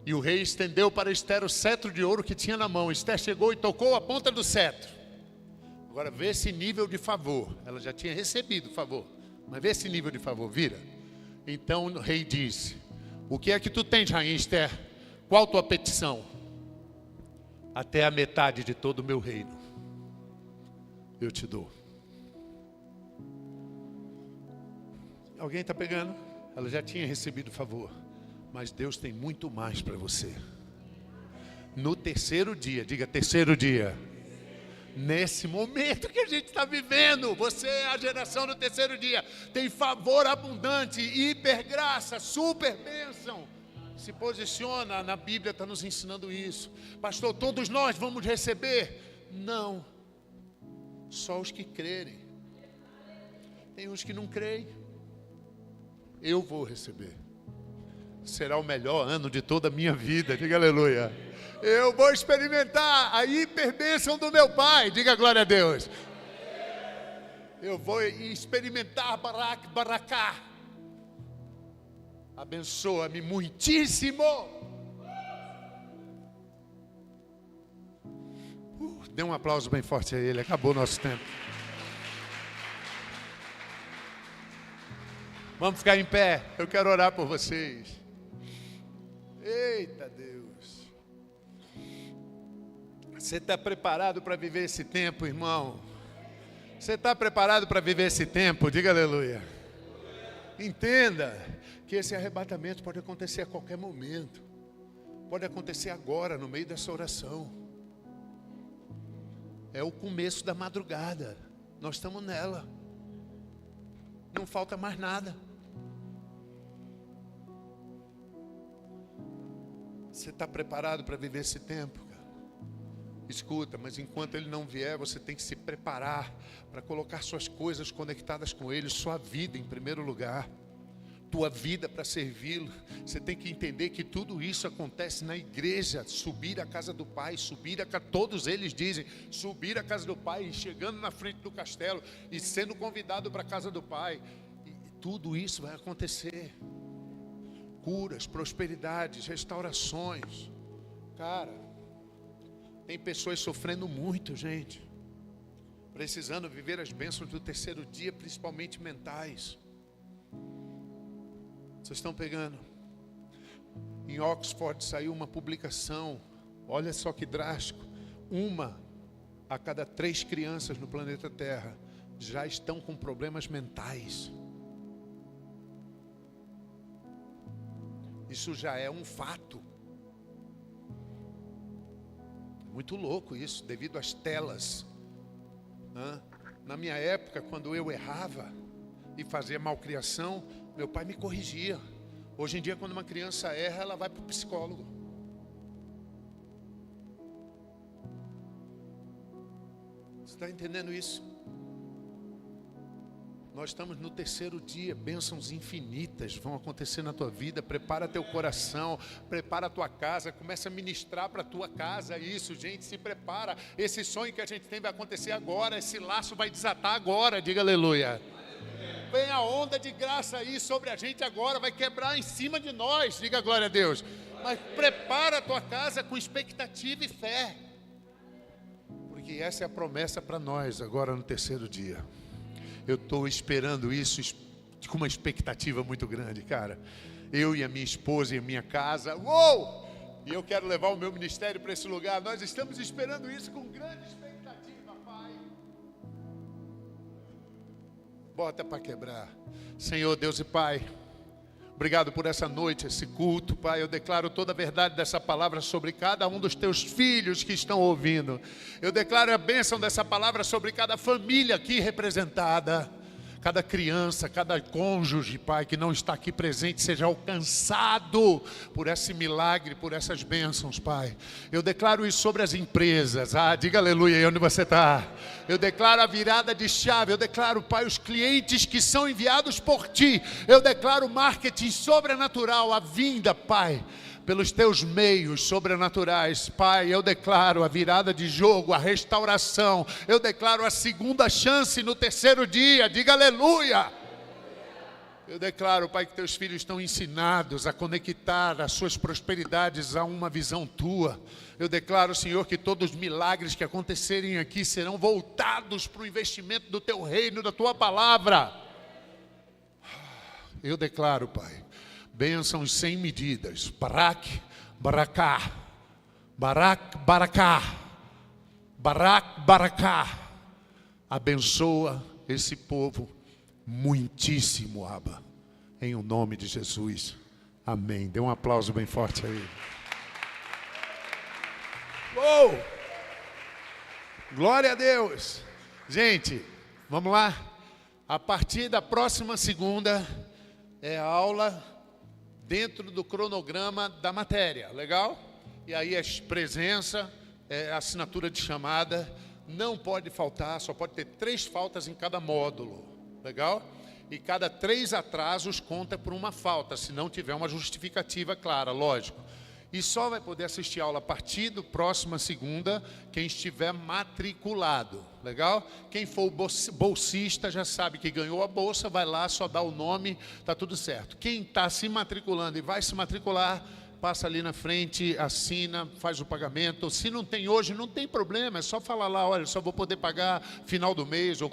E o rei estendeu para Esther o cetro de ouro que tinha na mão. Esther chegou e tocou a ponta do cetro. Agora vê esse nível de favor. Ela já tinha recebido favor, mas vê esse nível de favor, vira. Então o rei disse: o que é que tu tens, rainha Esther? Qual tua petição? Até a metade de todo o meu reino eu te dou. Alguém está pegando? Ela já tinha recebido favor, mas Deus tem muito mais para você. No terceiro dia, diga terceiro dia. Nesse momento que a gente está vivendo, você é a geração do terceiro dia. Tem favor abundante, hiper graça, super bênção. Se posiciona, na Bíblia está nos ensinando isso. Pastor, todos nós vamos receber? Não, só os que crerem. Tem uns que não creem. Eu vou receber. Será o melhor ano de toda a minha vida. Diga aleluia. Eu vou experimentar a hiperbênção do meu Pai. Diga glória a Deus. Eu vou experimentar Baraká. Abençoa-me muitíssimo. Dê um aplauso bem forte a Ele. Acabou o nosso tempo. Vamos ficar em pé. Eu quero orar por vocês. Eita Deus. Você está preparado para viver esse tempo, irmão? Você está preparado para viver esse tempo? Diga aleluia. Entenda que esse arrebatamento pode acontecer a qualquer momento. Pode acontecer agora, no meio dessa oração. É o começo da madrugada. Nós estamos nela. Não falta mais nada. Você está preparado para viver esse tempo, cara? Escuta, mas enquanto ele não vier, você tem que se preparar para colocar suas coisas conectadas com ele, sua vida em primeiro lugar, tua vida para servi-lo. Você tem que entender que tudo isso acontece na igreja. Subir à casa do Pai, todos eles dizem, subir à casa do Pai, chegando na frente do castelo e sendo convidado para a casa do Pai. E tudo isso vai acontecer. Curas, prosperidades, restaurações. Cara, tem pessoas sofrendo muito, gente, precisando viver as bênçãos do terceiro dia, principalmente mentais. Vocês estão pegando? Em Oxford saiu uma publicação, olha só que drástico, 1 a cada 3 crianças no planeta Terra já estão com problemas mentais. Isso já é um fato. Muito louco isso, devido às telas. Na minha época, quando eu errava e fazia malcriação, meu pai me corrigia. Hoje em dia, quando uma criança erra, ela vai para o psicólogo. Você está entendendo isso? Nós estamos no terceiro dia, bênçãos infinitas vão acontecer na tua vida. Prepara teu coração, prepara a tua casa, começa a ministrar para a tua casa isso, gente, se prepara. Esse sonho que a gente tem vai acontecer agora, esse laço vai desatar agora, diga aleluia. Vem a onda de graça aí sobre a gente agora, vai quebrar em cima de nós, diga glória a Deus. Mas prepara a tua casa com expectativa e fé, porque essa é a promessa para nós agora no terceiro dia. Eu estou esperando isso com uma expectativa muito grande, cara. Eu e a minha esposa e a minha casa, uou! E eu quero levar o meu ministério para esse lugar. Nós estamos esperando isso com grande expectativa, Pai. Bota para quebrar. Senhor Deus e Pai, obrigado por essa noite, esse culto, Pai. Eu declaro toda a verdade dessa palavra sobre cada um dos teus filhos que estão ouvindo. Eu declaro a bênção dessa palavra sobre cada família aqui representada. Cada criança, cada cônjuge, Pai, que não está aqui presente, seja alcançado por esse milagre, por essas bênçãos, Pai. Eu declaro isso sobre as empresas. Diga aleluia aí onde você está. Eu declaro a virada de chave. Eu declaro, Pai, os clientes que são enviados por Ti. Eu declaro marketing sobrenatural, a vinda, Pai, pelos teus meios sobrenaturais, Pai. Eu declaro a virada de jogo, a restauração. Eu declaro a segunda chance no terceiro dia. Diga aleluia. Eu declaro, Pai, que teus filhos estão ensinados a conectar as suas prosperidades a uma visão Tua. Eu declaro, Senhor, que todos os milagres que acontecerem aqui serão voltados para o investimento do Teu reino, da Tua palavra. Eu declaro, Pai, bênçãos sem medidas. Barak, Baraká. Barak, Baraká. Barak, Baraká. Abençoa esse povo muitíssimo, Abba. Em o nome de Jesus. Amém. Dê um aplauso bem forte aí. Uou! Glória a Deus. Gente, vamos lá. A partir da próxima segunda é a aula dentro do cronograma da matéria, legal? E aí é presença, assinatura de chamada, não pode faltar, só pode ter 3 faltas em cada módulo, legal? E cada 3 atrasos conta por uma falta, se não tiver uma justificativa clara, lógico. E só vai poder assistir a aula a partir do próxima segunda quem estiver matriculado, legal? Quem for bolsista já sabe que ganhou a bolsa, vai lá, só dá o nome, tá tudo certo. Quem está se matriculando e vai se matricular, passa ali na frente, assina, faz o pagamento. Se não tem hoje, não tem problema, é só falar lá, olha, só vou poder pagar final do mês ou